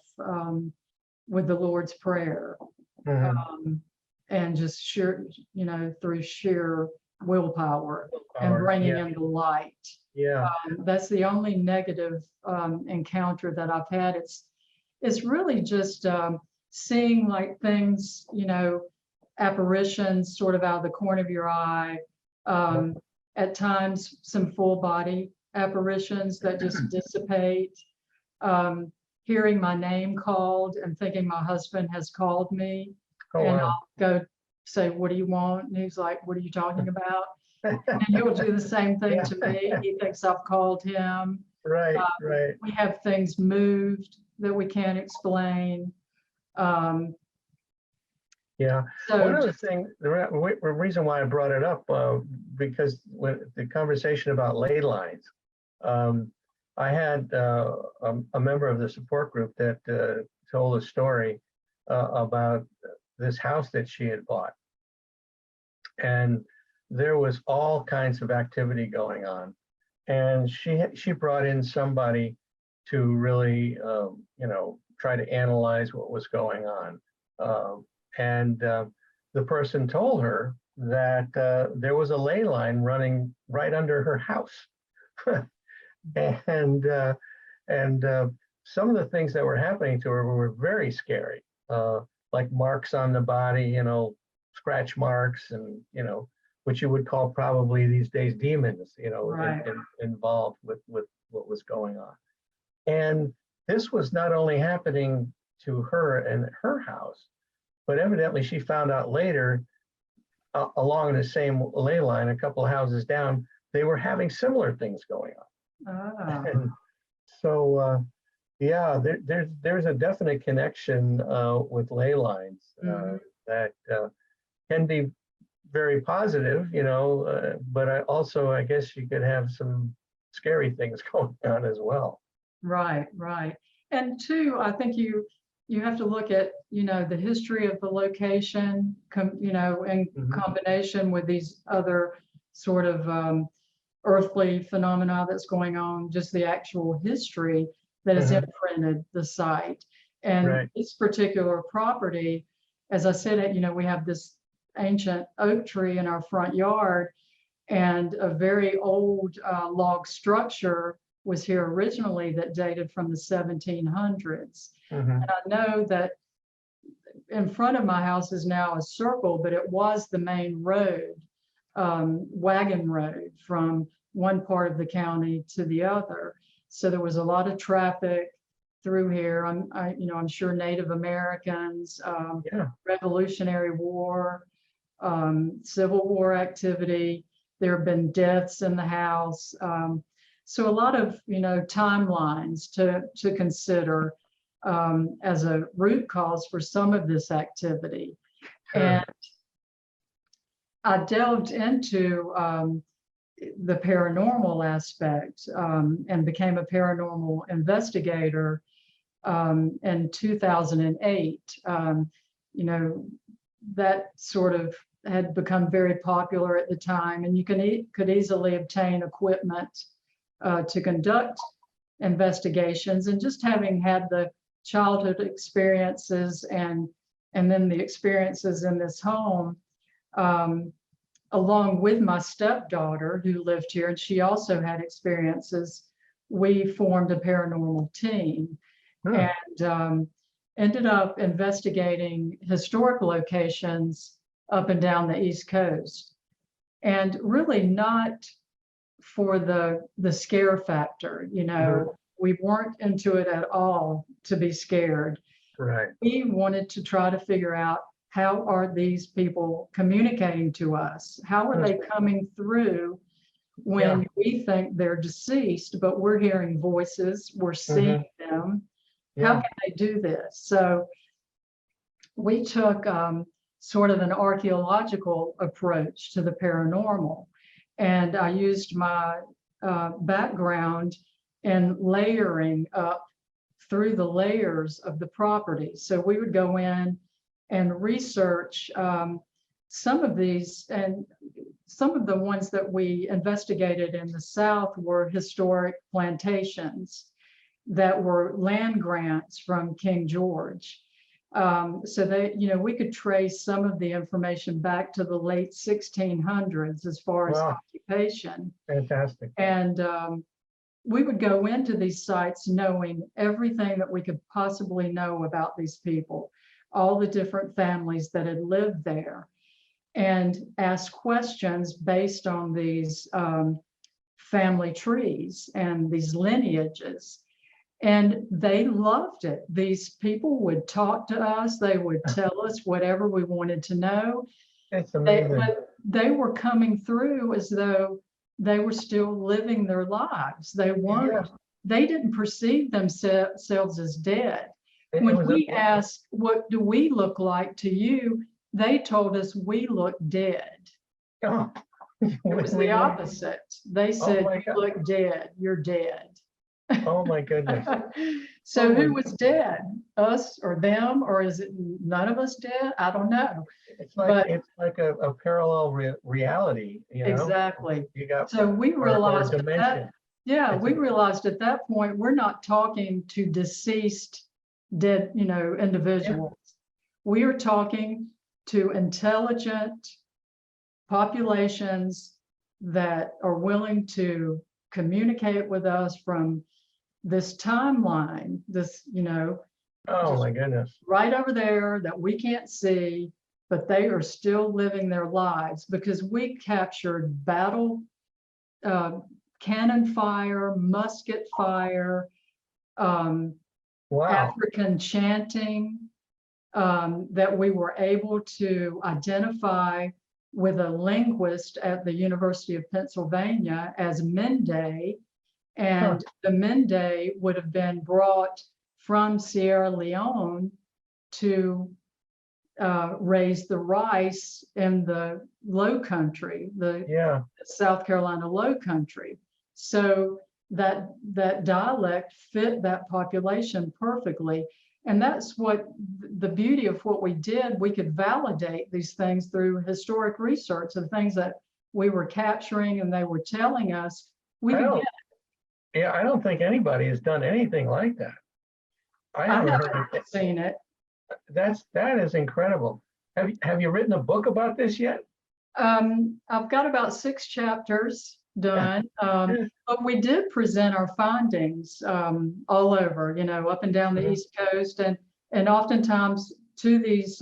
with the Lord's Prayer, and just sheer, you know, through sheer willpower and bringing in the light. Yeah. That's the only negative encounter that I've had. It's really just seeing like things, you know, apparitions sort of out of the corner of your eye. At times, some full body apparitions that just dissipate. Hearing my name called and thinking my husband has called me. Oh, and wow. I'll go say, "What do you want?" And he's like, "What are you talking about?" And he'll do the same thing to me. He thinks I've called him. Right, right. We have things moved that we can't explain. Yeah. So One of the things, the reason why I brought it up, because when the conversation about ley lines, I had a member of the support group that told a story about this house that she had bought. And there was all kinds of activity going on. And she brought in somebody to really, you know, try to analyze what was going on. And the person told her that there was a ley line running right under her house. and some of the things that were happening to her were very scary, like marks on the body, you know, scratch marks, and, you know, which you would call probably these days demons, you know, involved with what was going on. And this was not only happening to her and her house, but evidently she found out later, along the same ley line, a couple of houses down, they were having similar things going on. And so, yeah, there's a definite connection with ley lines that can be very positive, you know, but I guess you could have some scary things going on as well. Right. And two, I think you have to look at, you know, the history of the location, you know, in combination with these other sort of earthly phenomena that's going on, just the actual history that has imprinted the site. And this particular property, as I said, you know, we have this ancient oak tree in our front yard, and a very old log structure was here originally that dated from the 1700s. And I know that in front of my house is now a circle, but it was the main road, wagon road from one part of the county to the other. So there was a lot of traffic. through here. I'm sure Native Americans, Yeah. Revolutionary War, Civil War activity. There have been deaths in the house. So a lot of, timelines to consider as a root cause for some of this activity. Sure. And I delved into the paranormal aspect and became a paranormal investigator in 2008. That sort of had become very popular at the time, and you could easily obtain equipment to conduct investigations. And just having had the childhood experiences and then the experiences in this home, along with my stepdaughter who lived here, and she also had experiences, we formed a paranormal team. And ended up investigating historic locations up and down the East Coast, and really not for the scare factor. We weren't into it at all to be scared. Right. We wanted to try to figure out, how are these people communicating to us? How are they coming through when we think they're deceased, but we're hearing voices, we're seeing them? How can they do this? So we took sort of an archaeological approach to the paranormal, and I used my background in layering up through the layers of the property. So we would go in and research some of these, and some of the ones that we investigated in the South were historic plantations that were land grants from King George. So they, we could trace some of the information back to the late 1600s as far as occupation. Fantastic. And we would go into these sites knowing everything that we could possibly know about these people, all the different families that had lived there, and ask questions based on these family trees and these lineages. And they loved it. These people would talk to us. They would tell us whatever we wanted to know. It's amazing. They were coming through as though they were still living their lives. They weren't. They didn't perceive themselves as dead. When we asked, "What do we look like to you?" they told us we look dead. Oh. It was the opposite. They said, "You look dead. You're dead." Oh my goodness. So who was dead? Us or them? Or is it none of us dead? I don't know. It's like a parallel reality, Exactly. You got, so we realized we realized at that point, we're not talking to deceased, dead, individuals. We are talking to intelligent populations that are willing to communicate with us from this timeline, oh my goodness, right over there that we can't see, but they are still living their lives, because we captured battle, cannon fire, musket fire, African chanting, that we were able to identify with a linguist at the University of Pennsylvania as Mende. And the Mende would have been brought from Sierra Leone to raise the rice in the low country, the South Carolina low country. So that dialect fit that population perfectly. And that's what the beauty of what we did. We could validate these things through historic research, the things that we were capturing and they were telling us. We could get. Yeah, I don't think anybody has done anything like that. I haven't seen it. That is incredible. Have you written a book about this yet? I've got about 6 chapters done, but we did present our findings all over, up and down the East Coast, and oftentimes to these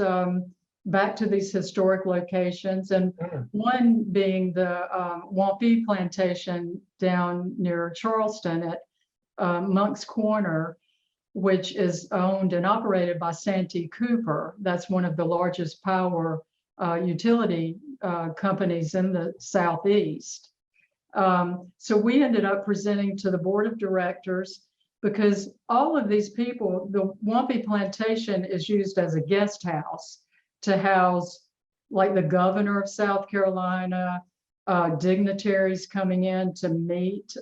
back to these historic locations, and one being the Wampee plantation down near Charleston at Monk's Corner, which is owned and operated by Santee Cooper. That's one of the largest power utility companies in the Southeast. So we ended up presenting to the board of directors because all of these people, the Wampy Plantation is used as a guest house to house like the governor of South Carolina, dignitaries coming in to meet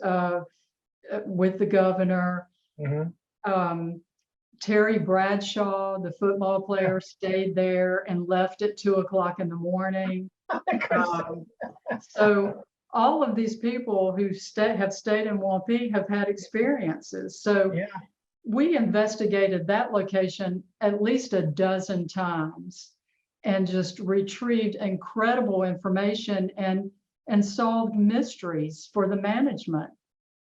with the governor. Terry Bradshaw, the football player, stayed there and left at 2 o'clock in the morning. So all of these people who have stayed in Wampy have had experiences. So we investigated that location at least a dozen times and just retrieved incredible information and solved mysteries for the management.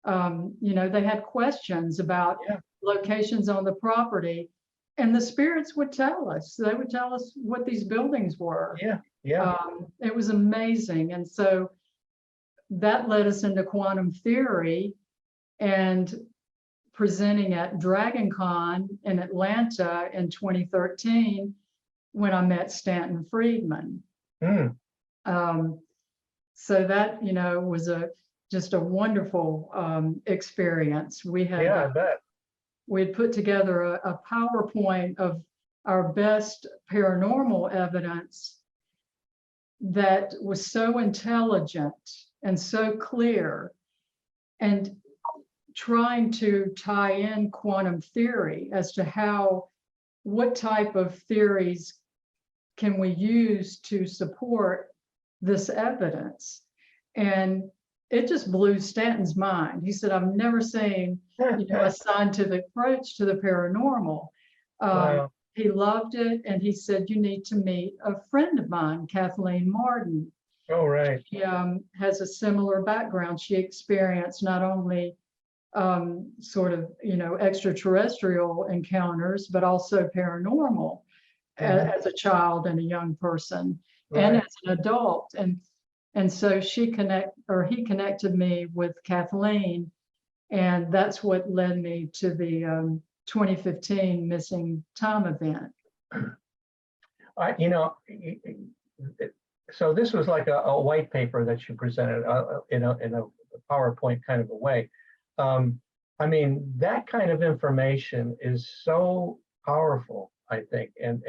You know, they had questions about locations on the property, and the spirits would tell us. They would tell us what these buildings were. It was amazing. And so that led us into quantum theory and presenting at Dragon Con in Atlanta in 2013 when I met Stanton Friedman. So that, you know, was just a wonderful experience. We had I bet. we had put together a PowerPoint of our best paranormal evidence that was so intelligent and so clear, and trying to tie in quantum theory as to what type of theories can we use to support this evidence. And it just blew Stanton's mind. He said, I've never seen a scientific approach to the paranormal. Wow. He loved it. And he said, you need to meet a friend of mine, Kathleen Martin. Oh, right. She has a similar background. She experienced not only sort of, extraterrestrial encounters, but also paranormal as a child and a young person and as an adult. And so he connected me with Kathleen, and that's what led me to the 2015 missing time event. So this was like a white paper that you presented in a PowerPoint kind of a way. I mean, that kind of information is so powerful, I think, and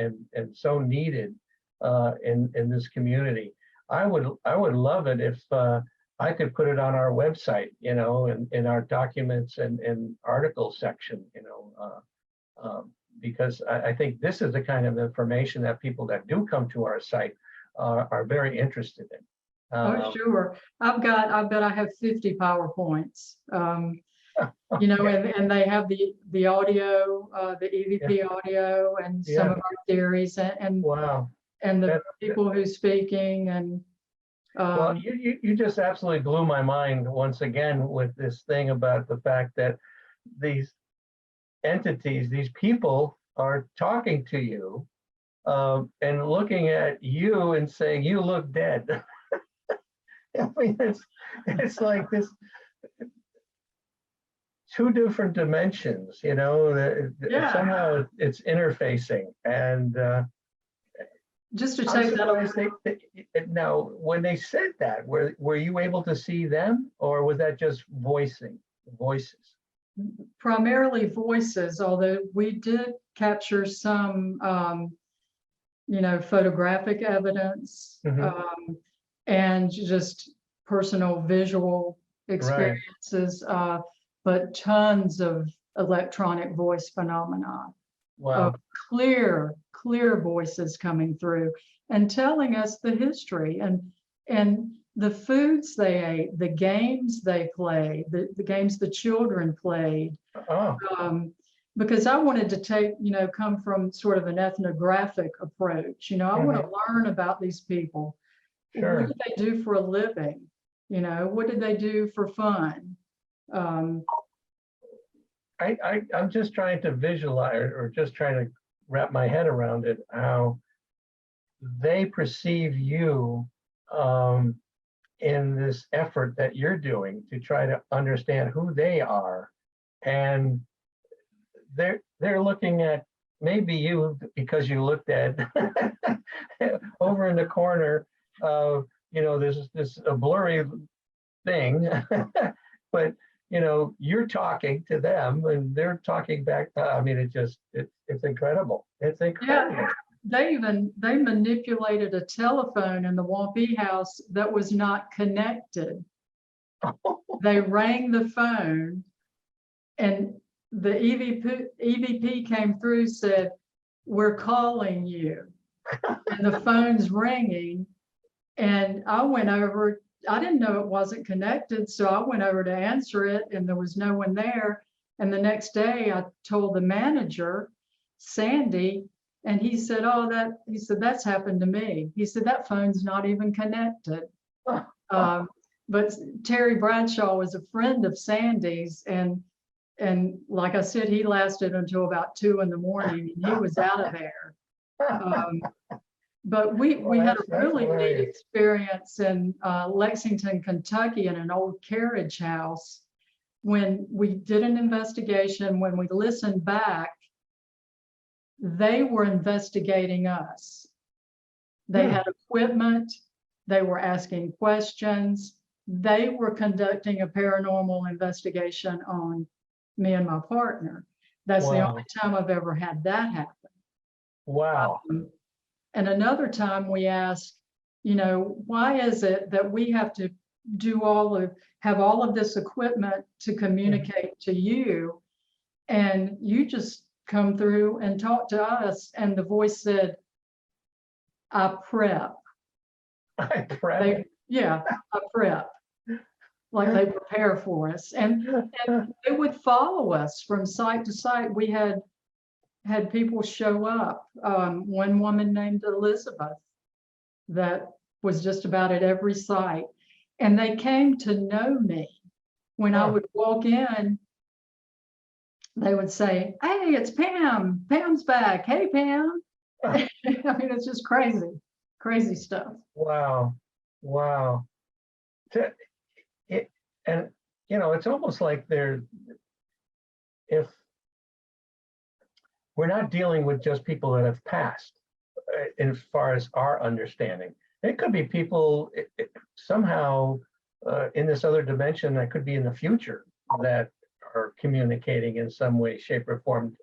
so needed in this community. I would love it if I could put it on our website, in our documents and articles section, because I think this is the kind of information that people that do come to our site are very interested in. Oh, sure. I bet I have 50 PowerPoints. And they have the audio, the EVP audio, and some of our theories, and wow. And the people who's speaking, and well, you just absolutely blew my mind once again with this thing about the fact that these entities, these people are talking to you and looking at you and saying, you look dead. I mean, it's like this two different dimensions, somehow it's interfacing. And just to take that, now, when they said that, were you able to see them, or was that just voices? Primarily voices, although we did capture some, photographic evidence, and just personal visual experiences, but tons of electronic voice phenomena. Wow. Clear voices coming through and telling us the history and the foods they ate, the games they played, the games the children played. Because I wanted to come from sort of an ethnographic approach. I want to learn about these people. Sure. What did they do for a living? What did they do for fun? I'm just trying to visualize, or just trying to wrap my head around it, how they perceive you in this effort that you're doing to try to understand who they are, and they're looking at maybe you because you looked at over in the corner of, this a blurry thing, but you're talking to them and they're talking back. I mean, it's incredible. It's incredible. Yeah, they manipulated a telephone in the Wampee house that was not connected. They rang the phone, and the EVP came through, said, "We're calling you," and the phone's ringing. And I went over. I didn't know it wasn't connected, so I went over to answer it, and there was no one there. And the next day, I told the manager, Sandy, and he said, "That's happened to me." He said, "That phone's not even connected." But Terry Bradshaw was a friend of Sandy's, and like I said, he lasted until about 2 in the morning, and he was out of there. But we had a really neat experience in Lexington, Kentucky, in an old carriage house. When we did an investigation, when we listened back, they were investigating us. They had equipment. They were asking questions. They were conducting a paranormal investigation on me and my partner. That's the only time I've ever had that happen. Wow. And another time we asked, why is it that we have to have all of this equipment to communicate to you, and you just come through and talk to us? And the voice said, "I prep." I prep. I prep. Like they prepare for us, and they would follow us from site to site. We had people show up. One woman named Elizabeth that was just about at every site, and they came to know me. When I would walk in, they would say, "Hey, it's Pam. Pam's back. Hey, Pam." I mean, it's just crazy stuff. Wow. And it's almost like if we're not dealing with just people that have passed, as far as our understanding, it could be people somehow in this other dimension that could be in the future that are communicating in some way, shape, or form.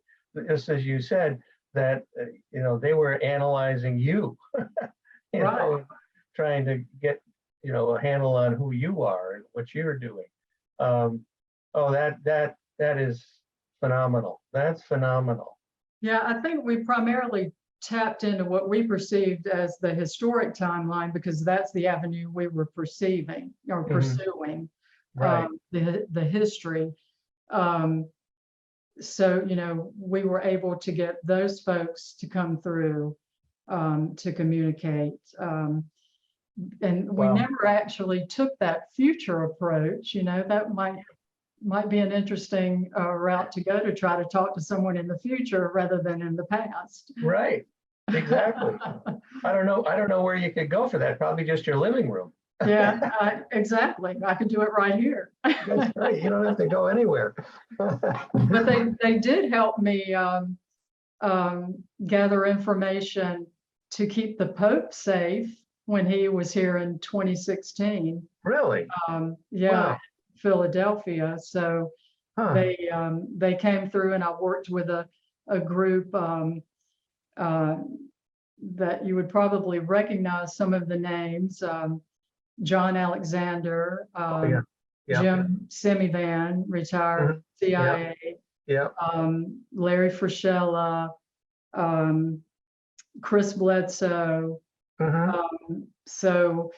Just as you said, that they were analyzing you, trying to get a handle on who you are and what you're doing. That is phenomenal. That's phenomenal. Yeah, I think we primarily tapped into what we perceived as the historic timeline, because that's the avenue we were perceiving or pursuing, the history. So, we were able to get those folks to come through to communicate. And we never actually took that future approach. That might be an interesting route to go, to try to talk to someone in the future rather than in the past. Right. Exactly. I don't know where you could go for that. Probably just your living room. Yeah, exactly. I could do it right here. That's right. You don't have to go anywhere. But they did help me gather information to keep the Pope safe when he was here in 2016. Really? Wow. Philadelphia. So they came through, and I worked with a group that you would probably recognize some of the names. John Alexander, Jim Semivan, retired CIA, Larry Frischella, Chris Bledsoe. So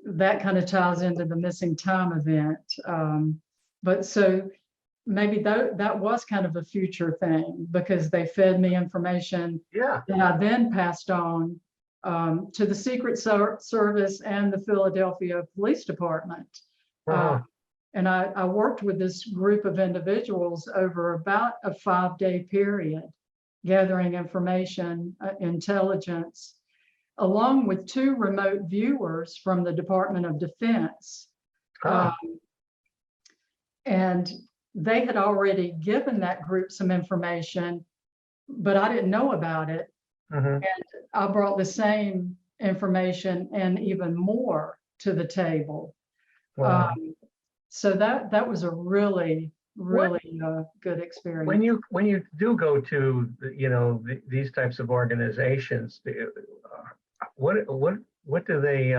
that kind of ties into the missing time event. But so maybe that was kind of a future thing, because they fed me information that I then passed on to the Secret Service and the Philadelphia Police Department. And I worked with this group of individuals over about a 5-day period, gathering information, intelligence, along with 2 remote viewers from the Department of Defense. And they had already given that group some information, but I didn't know about it. Mhm. And I brought the same information and even more to the table. Wow. So that was a really, What really good when experience. you do go to these types of organizations, what do they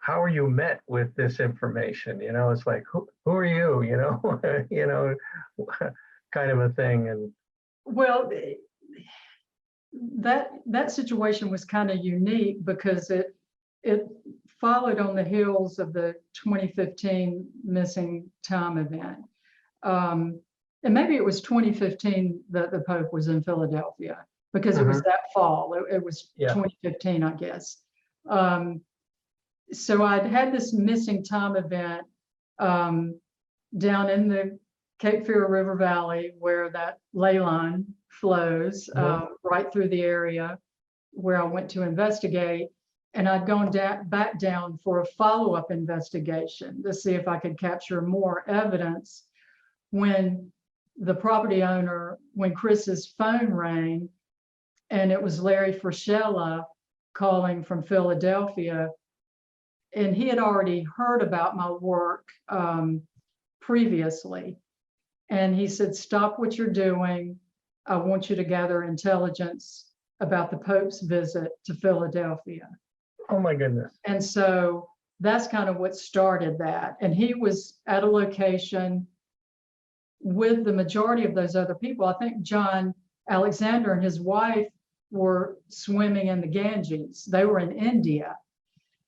how are you met with this information? It's like who are you? you know, kind of a thing. And Well, that situation was kind of unique because it followed on the heels of the 2015 missing time event. And maybe it was 2015 that the Pope was in Philadelphia, because it was that fall. It was Yeah. 2015, I guess. So I'd had this missing time event down in the Cape Fear River Valley, where that ley line flows right through the area where I went to investigate. And I'd gone back down for a follow-up investigation to see if I could capture more evidence when the property owner, when Chris's phone rang, and it was Larry Frischella calling from Philadelphia. And he had already heard about my work previously. And he said, stop what you're doing. I want you to gather intelligence about the Pope's visit to Philadelphia. Oh my goodness. And so that's kind of what started that. And he was at a location with the majority of those other people. I think John Alexander and his wife were swimming in the Ganges. They were in India,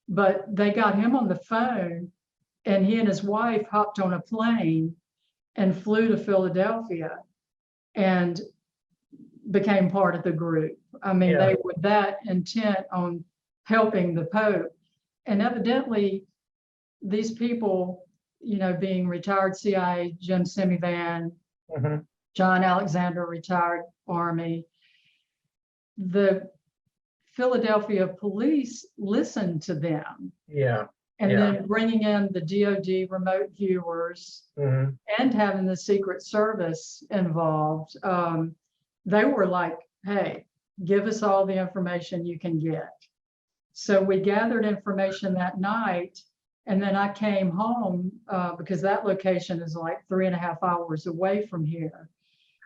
but they got him on the phone, and he and his wife hopped on a plane and flew to Philadelphia and became part of the group. I mean, they were that intent on helping the Pope. And evidently, these people, being retired CIA, Jim Semivan, John Alexander, retired Army, the Philadelphia police listened to them. Yeah. And then bringing in the DOD remote viewers and having the Secret Service involved, they were like, hey, give us all the information you can get. So we gathered information that night, and then I came home because that location is like 3.5 hours away from here.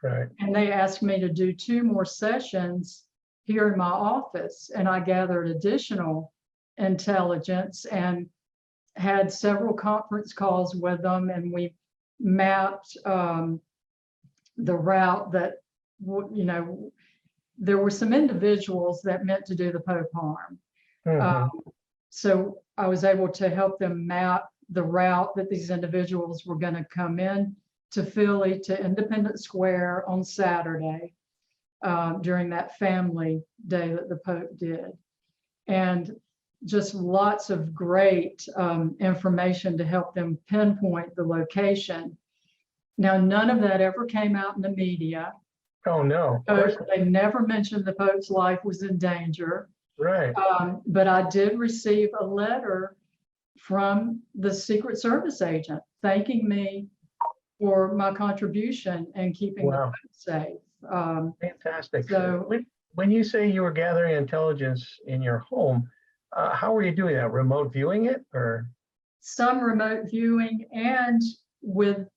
Right. And they asked me to do 2 more sessions here in my office, and I gathered additional intelligence and had several conference calls with them, and we mapped the route that, there were some individuals that meant to do the Pope harm. So I was able to help them map the route that these individuals were going to come in to Philly, to Independence Square on Saturday during that family day that the Pope did. And just lots of great information to help them pinpoint the location. Now, none of that ever came out in the media. Oh, no. They never mentioned the Pope's life was in danger. Right. But I did receive a letter from the Secret Service agent thanking me for my contribution and keeping the Pope safe. Fantastic. So when you say you were gathering intelligence in your home, how were you doing that? Remote viewing it, or? Some remote viewing, and with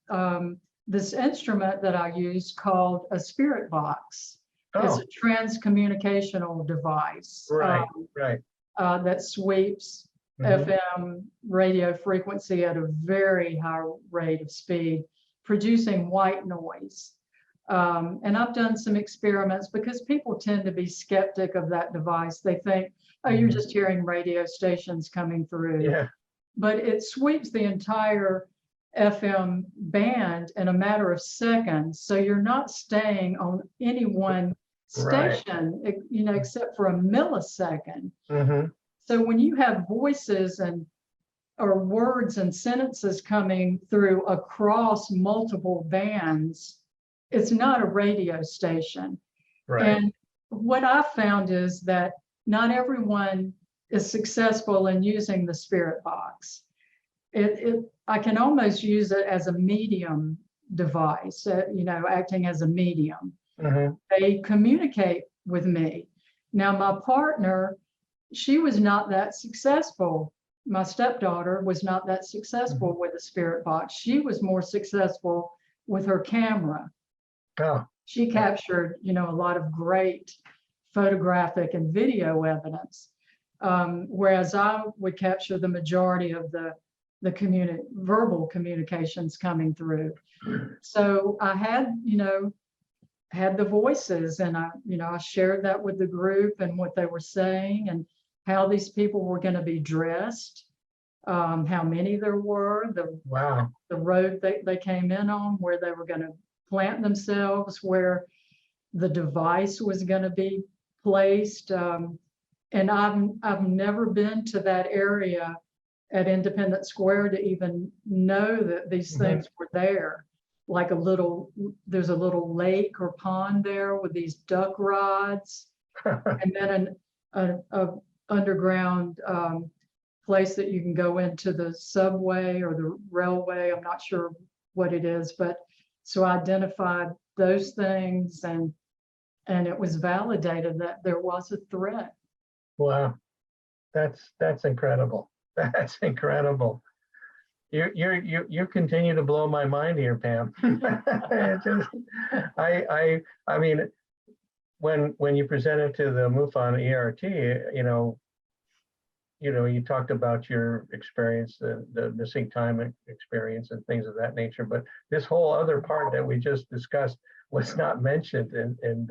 this instrument that I use called a spirit box. It's a transcommunicational device. Right. That sweeps FM radio frequency at a very high rate of speed, producing white noise. And I've done some experiments because people tend to be skeptic of that device. They think, oh, you're just hearing radio stations coming through. Yeah. But it sweeps the entire FM band in a matter of seconds. So you're not staying on any one station, except for a millisecond. So when you have voices or words and sentences coming through across multiple bands, it's not a radio station. Right. And what I found is that not everyone is successful in using the spirit box. I can almost use it as a medium device, acting as a medium. They communicate with me. Now, my partner, she was not that successful. My stepdaughter was not that successful with a spirit box. She was more successful with her camera. Oh. She captured, a lot of great photographic and video evidence, whereas I would capture the majority of the verbal communications coming through. So I had the voices, and I shared that with the group and what they were saying and how these people were going to be dressed, how many there were, the road they came in on, where they were going to plant themselves, where the device was going to be placed. And I've never been to that area at Independence Square to even know that these things were there. Like there's a little lake or pond there with these duck rods, and then an underground place that you can go into the subway or the railway. I'm not sure what it is, but so I identified those things, and it was validated that there was a threat. Wow, that's incredible. That's incredible. You continue to blow my mind here, Pam. I mean, when you presented to the MUFON ERT, you talked about your experience, the missing time experience and things of that nature, but this whole other part that we just discussed was not mentioned, and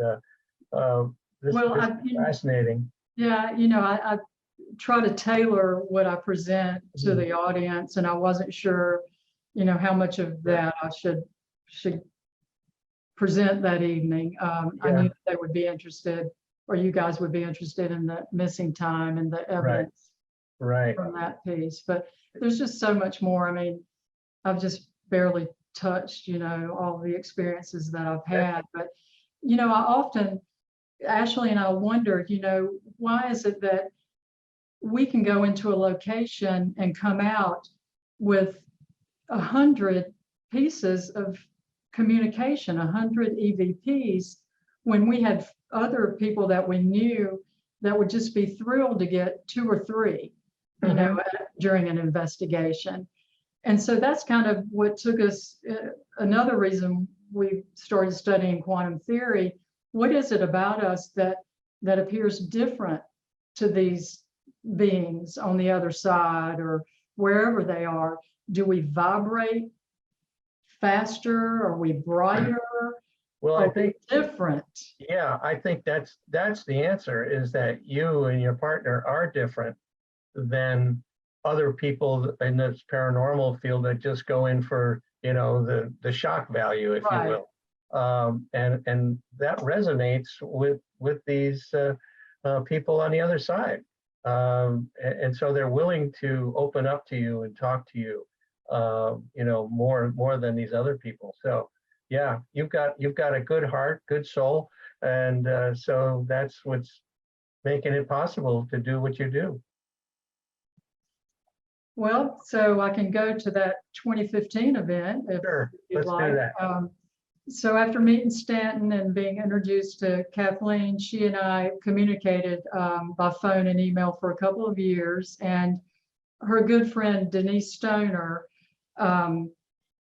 this is fascinating. Yeah, I try to tailor what I present to the audience, and I wasn't sure, how much of that I should present that evening. I knew that they would be interested, or you guys would be interested in the missing time and the evidence from that piece. But there's just so much more. I mean, I've just barely touched, all the experiences that I've had. But, I often, Ashley and I wondered, why is it that we can go into a location and come out with 100 pieces of communication, 100 EVPs, when we had other people that we knew that would just be thrilled to get 2 or 3, during an investigation. And so that's kind of what took us, another reason we started studying quantum theory. What is it about us that appears different to these beings on the other side or wherever they are? Do we vibrate faster? Are we brighter? Well, I think different. Yeah, I think that's the answer, is that you and your partner are different than other people in this paranormal field that just go in for, the shock value, if you will. And that resonates with these people on the other side. And so they're willing to open up to you and talk to you, more than these other people. So yeah, you've got a good heart, good soul, and so that's what's making it possible to do what you do. Well, so I can go to that 2015 event if you'd like. Do that. So after meeting Stanton and being introduced to Kathleen, she and I communicated by phone and email for a couple of years. And her good friend, Denise Stoner,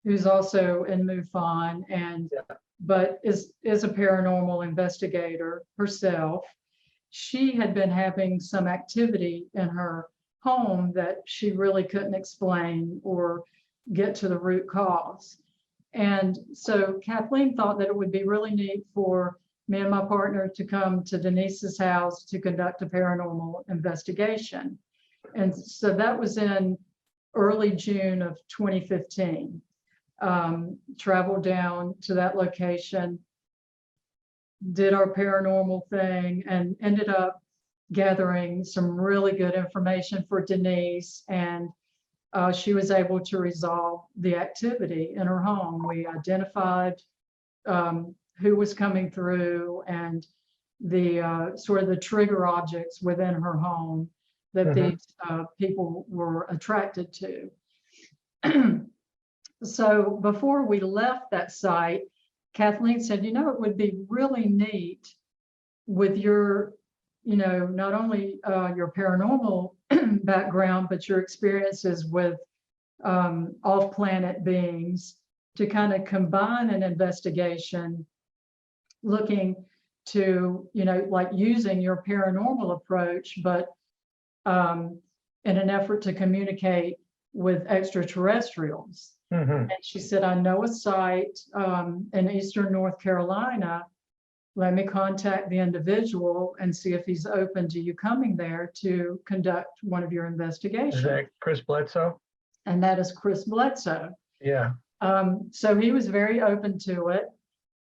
who's also in MUFON but is a paranormal investigator herself, she had been having some activity in her home that she really couldn't explain or get to the root cause. And so Kathleen thought that it would be really neat for me and my partner to come to Denise's house to conduct a paranormal investigation. And so that was in early June of 2015. Traveled down to that location, did our paranormal thing, and ended up gathering some really good information for Denise, and she was able to resolve the activity in her home. We identified who was coming through and the sort of the trigger objects within her home that these people were attracted to. So before we left that site, Kathleen said, you know, it would be really neat with your, you know, not only your paranormal background, but your experiences with off-planet beings to kind of combine an investigation looking to, you know, like using your paranormal approach, but in an effort to communicate with extraterrestrials. And she said, I know a site in Eastern North Carolina. Let me contact the individual and see if he's open to you coming there to conduct one of your investigations. Is that Chris Bledsoe? And that is Chris Bledsoe. Yeah. So he was very open to it.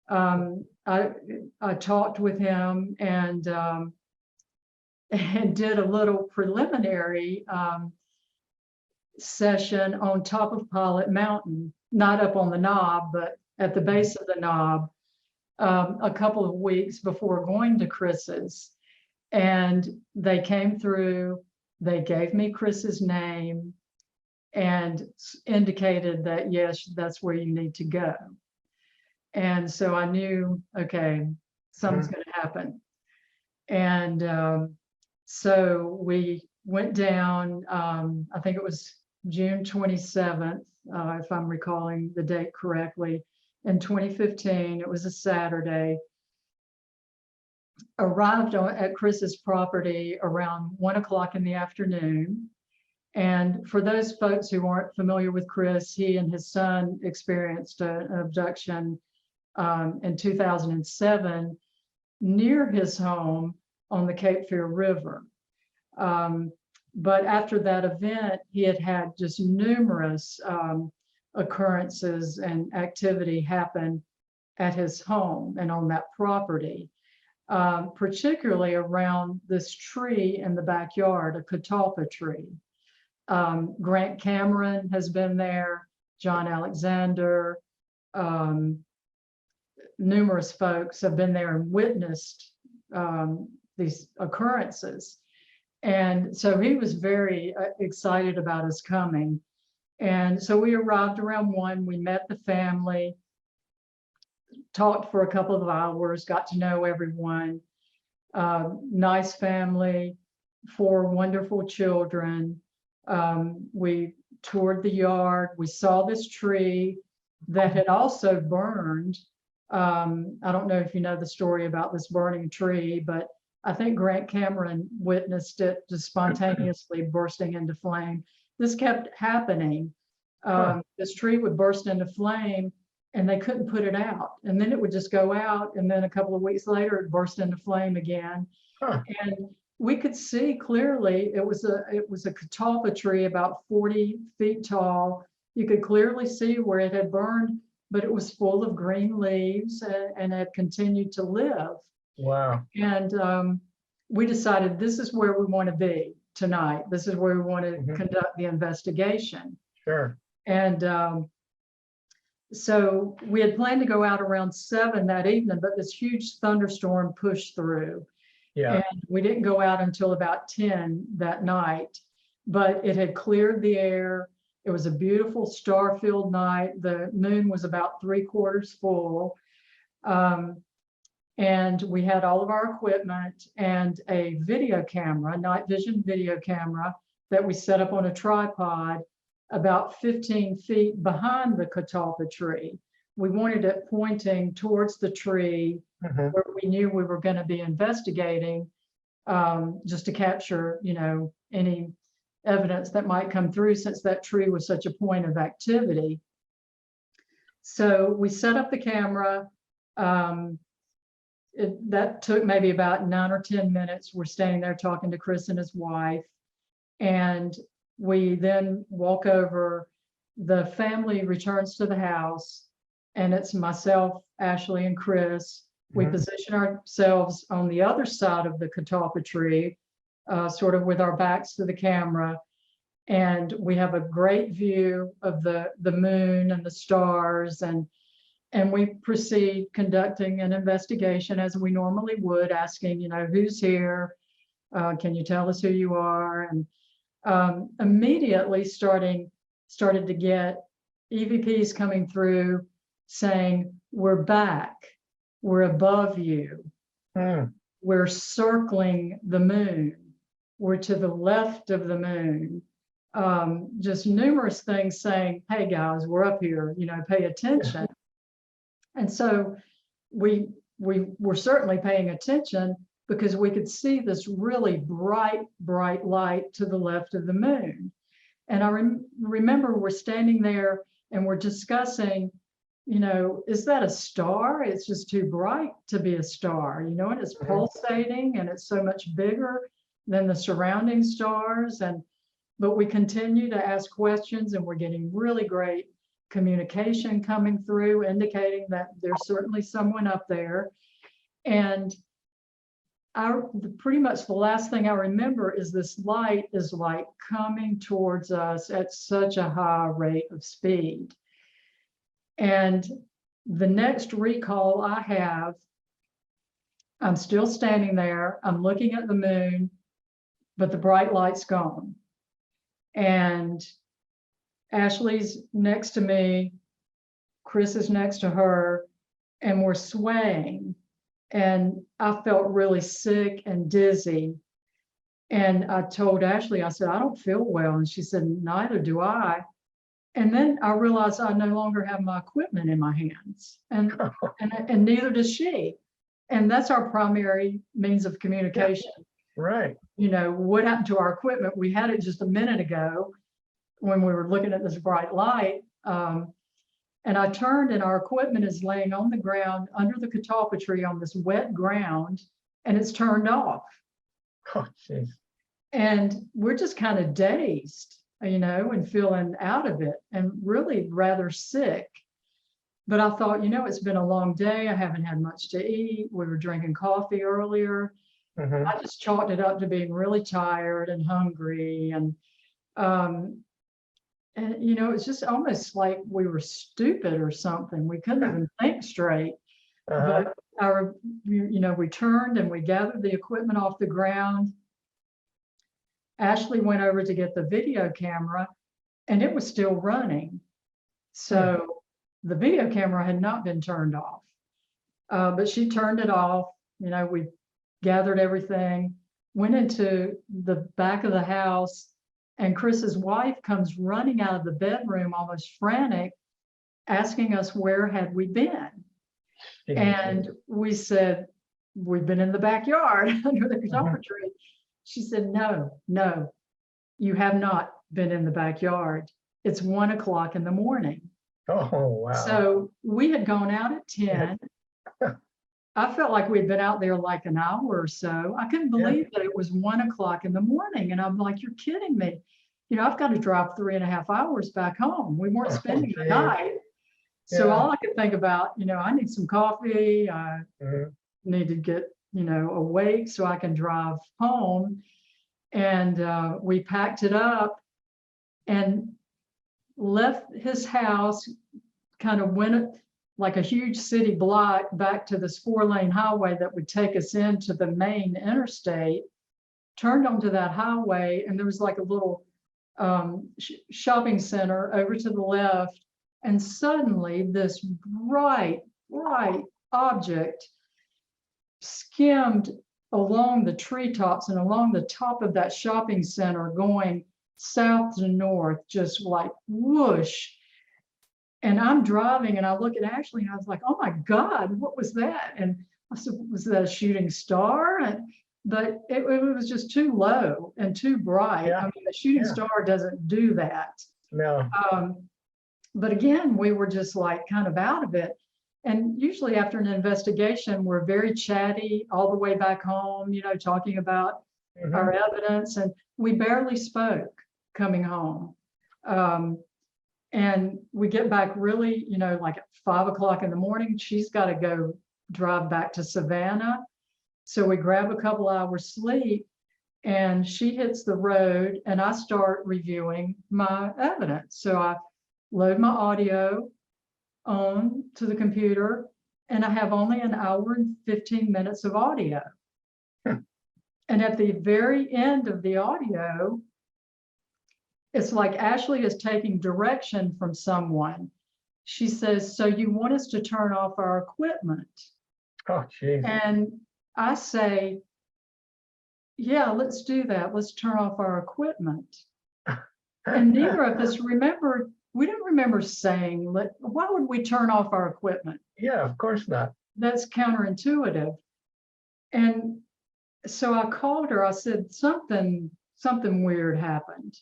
I talked with him and did a little preliminary session on top of Pilot Mountain, not up on the knob, but at the base of the knob, a couple of weeks before going to Chris's. And they came through, they gave me Chris's name and indicated that, yes, that's where you need to go. And so I knew, okay, something's going to happen. And so we went down, I think it was June 27th, if I'm recalling the date correctly, in 2015. It was a Saturday. Arrived at Chris's property around 1 o'clock in the afternoon. And for those folks who aren't familiar with Chris, he and his son experienced an abduction in 2007 near his home on the Cape Fear River. But after that event, he had had just numerous occurrences and activity happen at his home and on that property, particularly around this tree in the backyard, a catalpa tree. Grant Cameron has been there, John Alexander, numerous folks have been there and witnessed these occurrences. And so he was very excited about us coming. And so we arrived around 1, we met the family, talked for a couple of hours, got to know everyone. Nice family, 4 wonderful children. We toured the yard, we saw this tree that had also burned. I don't know if you know the story about this burning tree, but I think Grant Cameron witnessed it just spontaneously bursting into flame. This kept happening. This tree would burst into flame and they couldn't put it out. And then it would just go out. And then a couple of weeks later, it burst into flame again. And we could see clearly it was a catalpa tree about 40 feet tall. You could clearly see where it had burned, but it was full of green leaves and had continued to live. Wow. And we decided this is where we want to be tonight. This is where we want to conduct the investigation. Sure. And so we had planned to go out around 7 that evening, but this huge thunderstorm pushed through. Yeah. And we didn't go out until about 10 that night, but it had cleared the air. It was a beautiful star-filled night. The moon was about 3/4 full. And we had all of our equipment and a video camera, night vision video camera, that we set up on a tripod about 15 feet behind the catalpa tree. We wanted it pointing towards the tree where we knew we were going to be investigating, just to capture, you know, any evidence that might come through, since that tree was such a point of activity. So we set up the camera. That took maybe about 9 or 10 minutes. We're standing there talking to Chris and his wife. And we then walk over. The family returns to the house, and it's myself, Ashley, and Chris. We position ourselves on the other side of the catalpa tree, sort of with our backs to the camera. And we have a great view of the moon and the stars. And we proceed conducting an investigation as we normally would, asking, you know, who's here? Can you tell us who you are? And immediately starting started to get EVPs coming through saying, we're back, we're above you, we're circling the moon, we're to the left of the moon. Just numerous things saying, hey guys, we're up here, pay attention. And so we were certainly paying attention because we could see this really bright light to the left of the moon. And I remember we're standing there and we're discussing, is that a star? It's just too bright to be a star, and it's pulsating and it's so much bigger than the surrounding stars. But we continue to ask questions and we're getting really great communication coming through, indicating that there's certainly someone up there. And pretty much the last thing I remember is this light is like coming towards us at such a high rate of speed. And the next recall I have, I'm still standing there, I'm looking at the moon, but the bright light's gone. And Ashley's next to me, Chris is next to her, and we're swaying. And I felt really sick and dizzy. And I told Ashley, I said, I don't feel well. And she said, neither do I. And then I realized I no longer have my equipment in my hands, and neither does she. And that's our primary means of communication. Right. What happened to our equipment? We had it just a minute ago when we were looking at this bright light. And I turned and our equipment is laying on the ground under the catalpa tree on this wet ground, and it's turned off. Oh, jeez. And we're just kind of dazed, and feeling out of it and really rather sick. But I thought, it's been a long day. I haven't had much to eat. We were drinking coffee earlier. I just chalked it up to being really tired and hungry. And it's just almost like we were stupid or something. We couldn't even think straight. But we turned and we gathered the equipment off the ground. Ashley went over to get the video camera and it was still running. So the video camera had not been turned off, but she turned it off. We gathered everything, went into the back of the house, and Chris's wife comes running out of the bedroom, almost frantic, asking us where had we been. And we said, we've been in the backyard under the catalpa tree. She said, no, you have not been in the backyard. It's 1 o'clock in the morning. Oh, wow. So we had gone out at 10. I felt like we'd been out there like an hour or so. I couldn't believe that it was 1 o'clock in the morning. And I'm like, you're kidding me. I've got to drive 3.5 hours back home. We weren't spending the night. So all I could think about, I need some coffee. I need to get, awake so I can drive home. And we packed it up and left his house, kind of went like a huge city block back to this 4-lane highway that would take us into the main interstate, turned onto that highway, and there was like a little shopping center over to the left. And suddenly this bright object skimmed along the treetops and along the top of that shopping center, going south to north, just like whoosh. And I'm driving and I look at Ashley and I was like, oh my God, what was that? And I said, was that a shooting star? But it was just too low and too bright. I mean, a shooting star doesn't do that. No. But again, we were just like kind of out of it. And usually after an investigation, we're very chatty all the way back home, talking about our evidence. And we barely spoke coming home. And we get back really, like at 5 o'clock in the morning. She's got to go drive back to Savannah. So we grab a couple hours sleep and she hits the road and I start reviewing my evidence. So I load my audio on to the computer and I have only an hour and 15 minutes of audio. And at the very end of the audio, it's like Ashley is taking direction from someone. She says, so you want us to turn off our equipment? Oh, geez. And I say, yeah, let's do that. Let's turn off our equipment. And neither of us remember, we don't remember saying, why would we turn off our equipment? Yeah, of course not. That's counterintuitive. And so I called her, I said, something weird happened.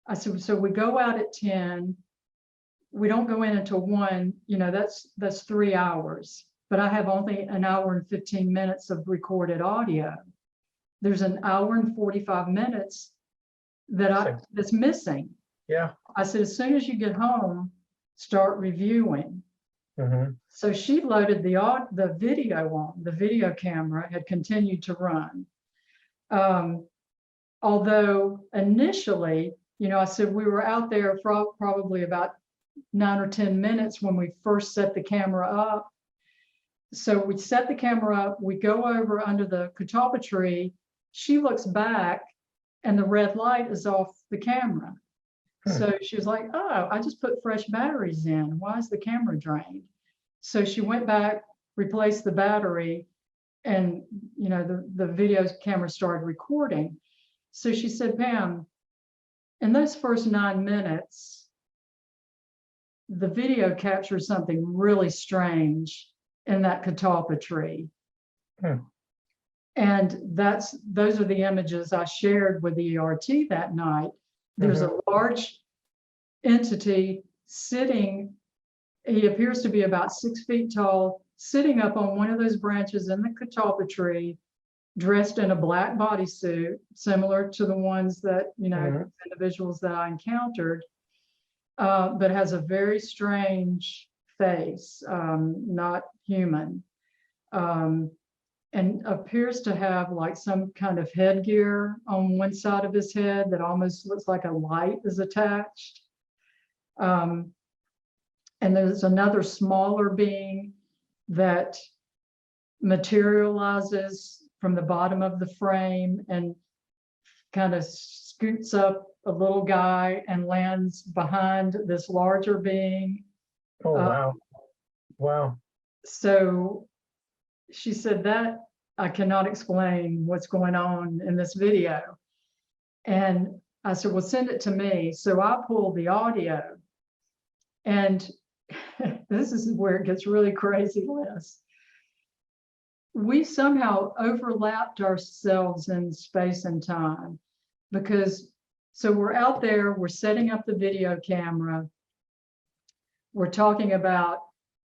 I said, so we go out at 10, we don't go in until 1, you know, that's 3 hours, but I have only an hour and 15 minutes of recorded audio. There's an hour and 45 minutes that's missing. Yeah. I said, as soon as you get home, start reviewing. Mm-hmm. So she loaded the video on. The video camera had continued to run. Although initially, you know, I said we were out there for probably about 9 or 10 minutes when we first set the camera up. So we set the camera up, we go over under the catalpa tree, she looks back and the red light is off the camera. So she was like, oh, I just put fresh batteries in. Why is the camera drained? So she went back, replaced the battery, and you know, the video camera started recording. So she said, Pam, in those first 9 minutes, the video captures something really strange in that catalpa tree. And those are the images I shared with the ERT that night. There's a large entity sitting, he appears to be about 6 feet tall, sitting up on one of those branches in the catalpa tree, dressed in a black bodysuit, similar to the ones that, you know, individuals that I encountered, but has a very strange face, not human. And appears to have like some kind of headgear on one side of his head that almost looks like a light is attached. And there's another smaller being that materializes from the bottom of the frame and kind of scoots up a little guy and lands behind this larger being. Oh, wow. Wow. So she said that I cannot explain what's going on in this video. And I said, well, send it to me. So I pulled the audio. And this is where it gets really crazy, Liz. We somehow overlapped ourselves in space and time because, so we're out there, we're setting up the video camera. We're talking about,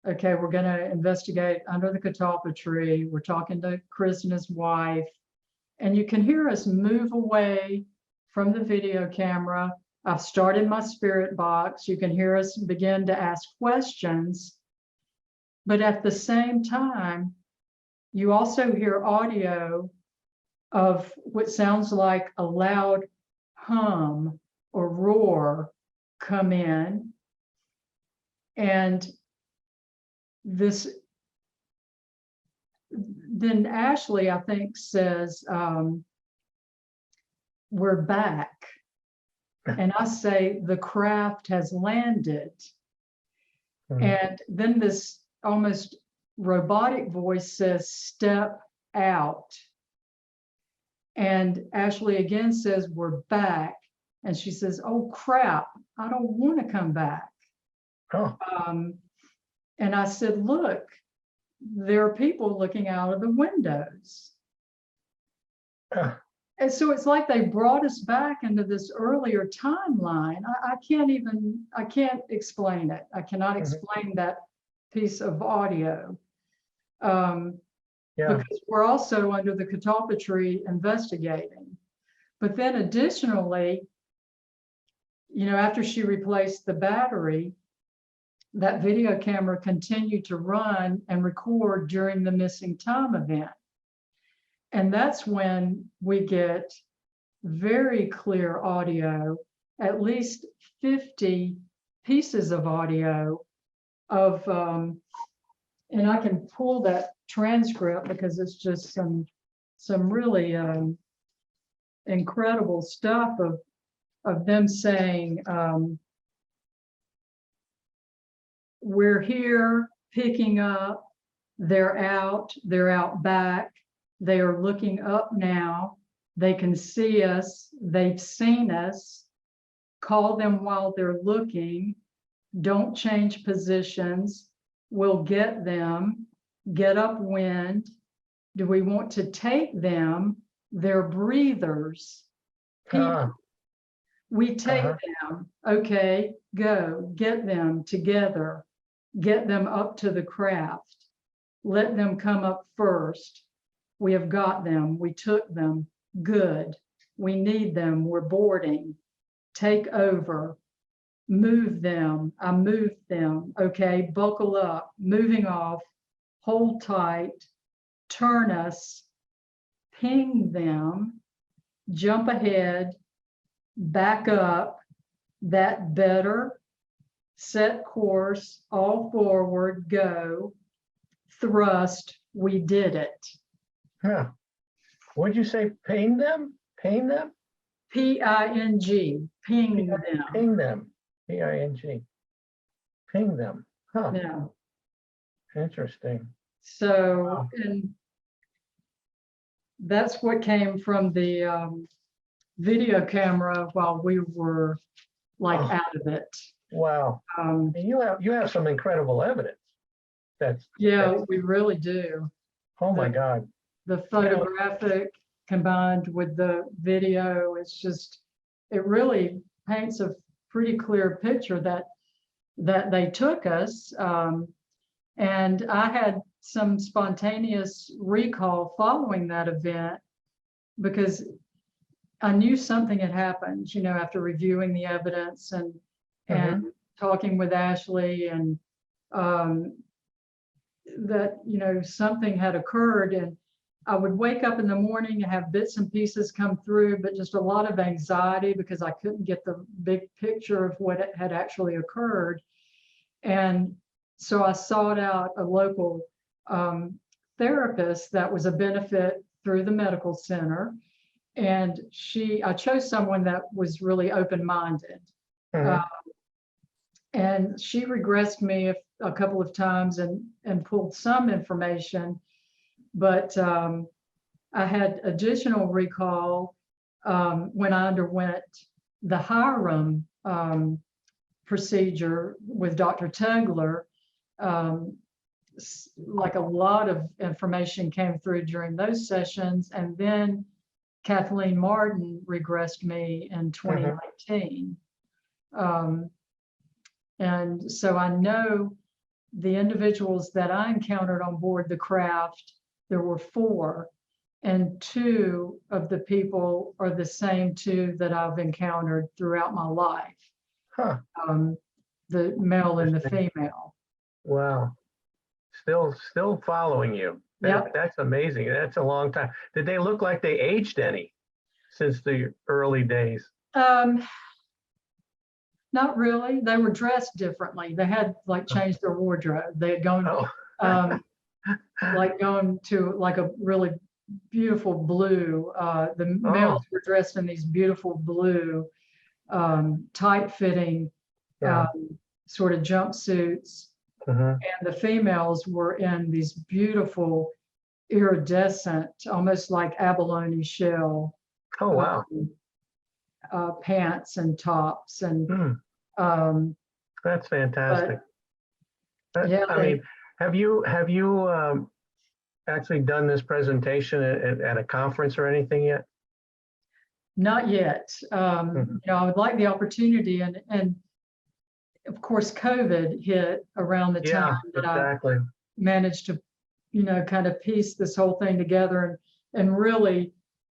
okay, we're going to investigate under the catalpa tree. We're talking to Chris and his wife, and you can hear us move away from the video camera. I've started my spirit box. You can hear us begin to ask questions, but at the same time, you also hear audio of what sounds like a loud hum or roar come in. And this, then Ashley, I think, says, we're back. And I say, the craft has landed. And then this almost robotic voice says, step out. And Ashley again says, we're back. And she says, oh crap, I don't want to come back. And I said, look, there are people looking out of the windows. And so it's like they brought us back into this earlier timeline. I can't explain it. I cannot explain that piece of audio. Because we're also under the catalpa tree investigating. But then additionally, you know, after she replaced the battery, that video camera continued to run and record during the missing time event. And that's when we get very clear audio, at least 50 pieces of audio of, and I can pull that transcript because it's just some really incredible stuff of them saying, we're here picking up, they're out back, they are looking up now, they can see us, they've seen us, call them while they're looking, don't change positions, we'll get them, get upwind, do we want to take them, they're breathers. We take them, okay, go, get them together, get them up to the craft, let them come up first. We have got them, we took them, good. We need them, we're boarding. Take over, move them, I moved them, okay, buckle up, moving off, hold tight, turn us, ping them, jump ahead, back up, that better, set course, all forward, go, thrust, we did it. Huh. What'd you say, pain them? Pain them? P-I-N-G, ping them. Ping them, P-I-N-G. Ping them, huh, Yeah. interesting. So, Wow. and that's what came from the video camera while we were like out of it. Wow, Um, and you have some incredible evidence. yeah, that's- we really do. oh my God. The photographic combined with the video, it's just, it really paints a pretty clear picture that they took us. And I had some spontaneous recall following that event because I knew something had happened, you know, after reviewing the evidence and talking with Ashley, and that, you know, something had occurred. And I would wake up in the morning and have bits and pieces come through, but just a lot of anxiety because I couldn't get the big picture of what had actually occurred. And so I sought out a local therapist that was a benefit through the medical center. And I chose someone that was really open-minded. And she regressed me a couple of times and pulled some information, but I had additional recall when I underwent the Hiram procedure with Dr. Tegler. Like a lot of information came through during those sessions, and then Kathleen Martin regressed me in 2019. And so I know the individuals that I encountered on board the craft, there were 4, and 2 of the people are the same 2 that I've encountered throughout my life. Huh. The male and the female. Wow. Still following you. That's amazing. That's a long time. Did they look like they aged any since the early days? Not really. They were dressed differently. They had like changed their wardrobe. They had gone like going to like a really beautiful blue. The males were dressed in these beautiful blue, tight-fitting sort of jumpsuits. And the females were in these beautiful iridescent, almost like abalone shell pants and tops. And that's fantastic. Yeah, I mean, have you actually done this presentation at a conference or anything yet? Not yet. You know, I would like the opportunity, and of course, COVID hit around the time that I managed to, you know, kind of piece this whole thing together and really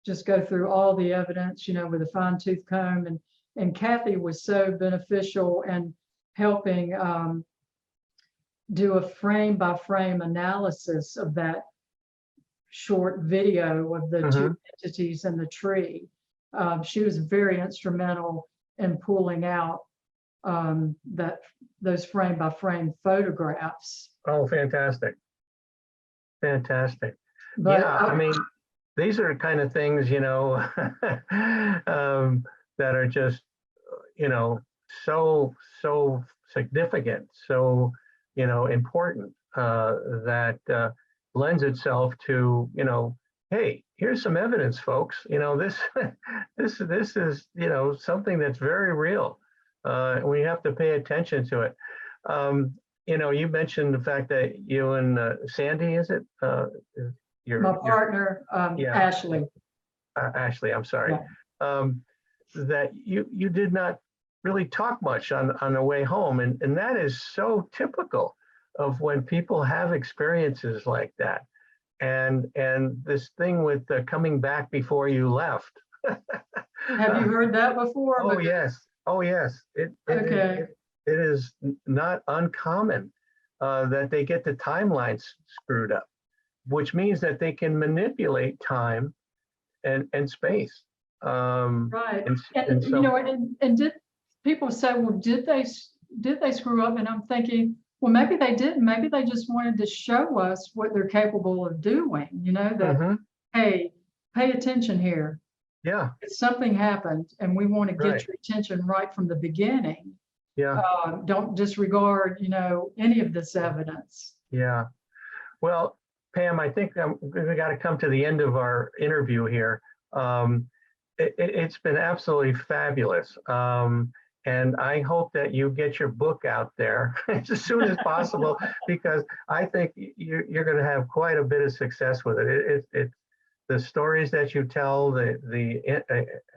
just go through all the evidence, you know, with a fine-tooth comb. And Kathy was so beneficial in helping do a frame-by-frame analysis of that short video of the 2 entities in the tree. She was very instrumental in pulling out those frame-by-frame photographs. Oh, fantastic. Fantastic. But I mean, these are kind of things, you know, that are just so significant, so, important, that lends itself to, hey, here's some evidence, folks. This this is, something that's very real. We have to pay attention to it. You mentioned the fact that you and Sandy, is it? My partner, yeah, Ashley. Ashley, I'm sorry. Yeah. That you did not really talk much on the way home, and that is so typical of when people have experiences like that, and this thing with coming back before you left. Have you heard that before? Oh Because- yes, oh yes. Okay. It is not uncommon that they get the timelines screwed up, which means that they can manipulate time and space. Right. And so, And did people say, well, did they screw up? And I'm thinking, well, maybe they didn't. Maybe they just wanted to show us what they're capable of doing, that, hey, pay attention here. yeah, Something happened and we want to get right. your attention right from the beginning. Yeah, Don't disregard, any of this evidence. yeah. Well, Pam, I think we got to come to the end of our interview here. It's been absolutely fabulous. And I hope that you get your book out there as soon as possible, because I think you're going to have quite a bit of success with it. The stories that you tell, the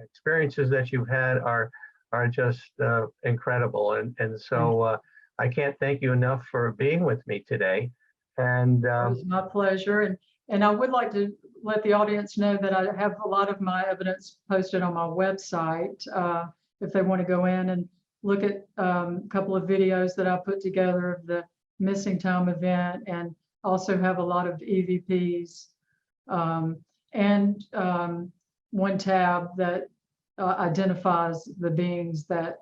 experiences that you've had are just incredible. And so I can't thank you enough for being with me today. And It was my pleasure. And I would like to let the audience know that I have a lot of my evidence posted on my website. If they want to go in and look at a couple of videos that I put together of the missing time event, and also have a lot of EVPs, and one tab that identifies the beings that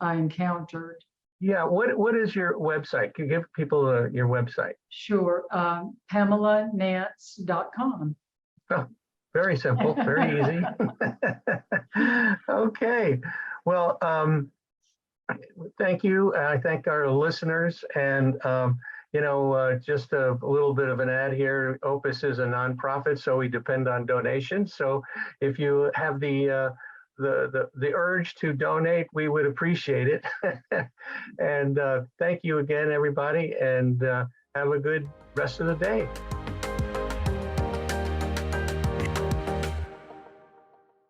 I encountered. yeah, what is your website? Can you give people your website? Sure. PamelaNance.com. Oh, very simple, very easy. Okay. Well, thank you. I thank our listeners. And, just a little bit of an ad here. Opus is a nonprofit, so we depend on donations. So if you have the urge to donate, we would appreciate it. And thank you again, everybody, and have a good rest of the day.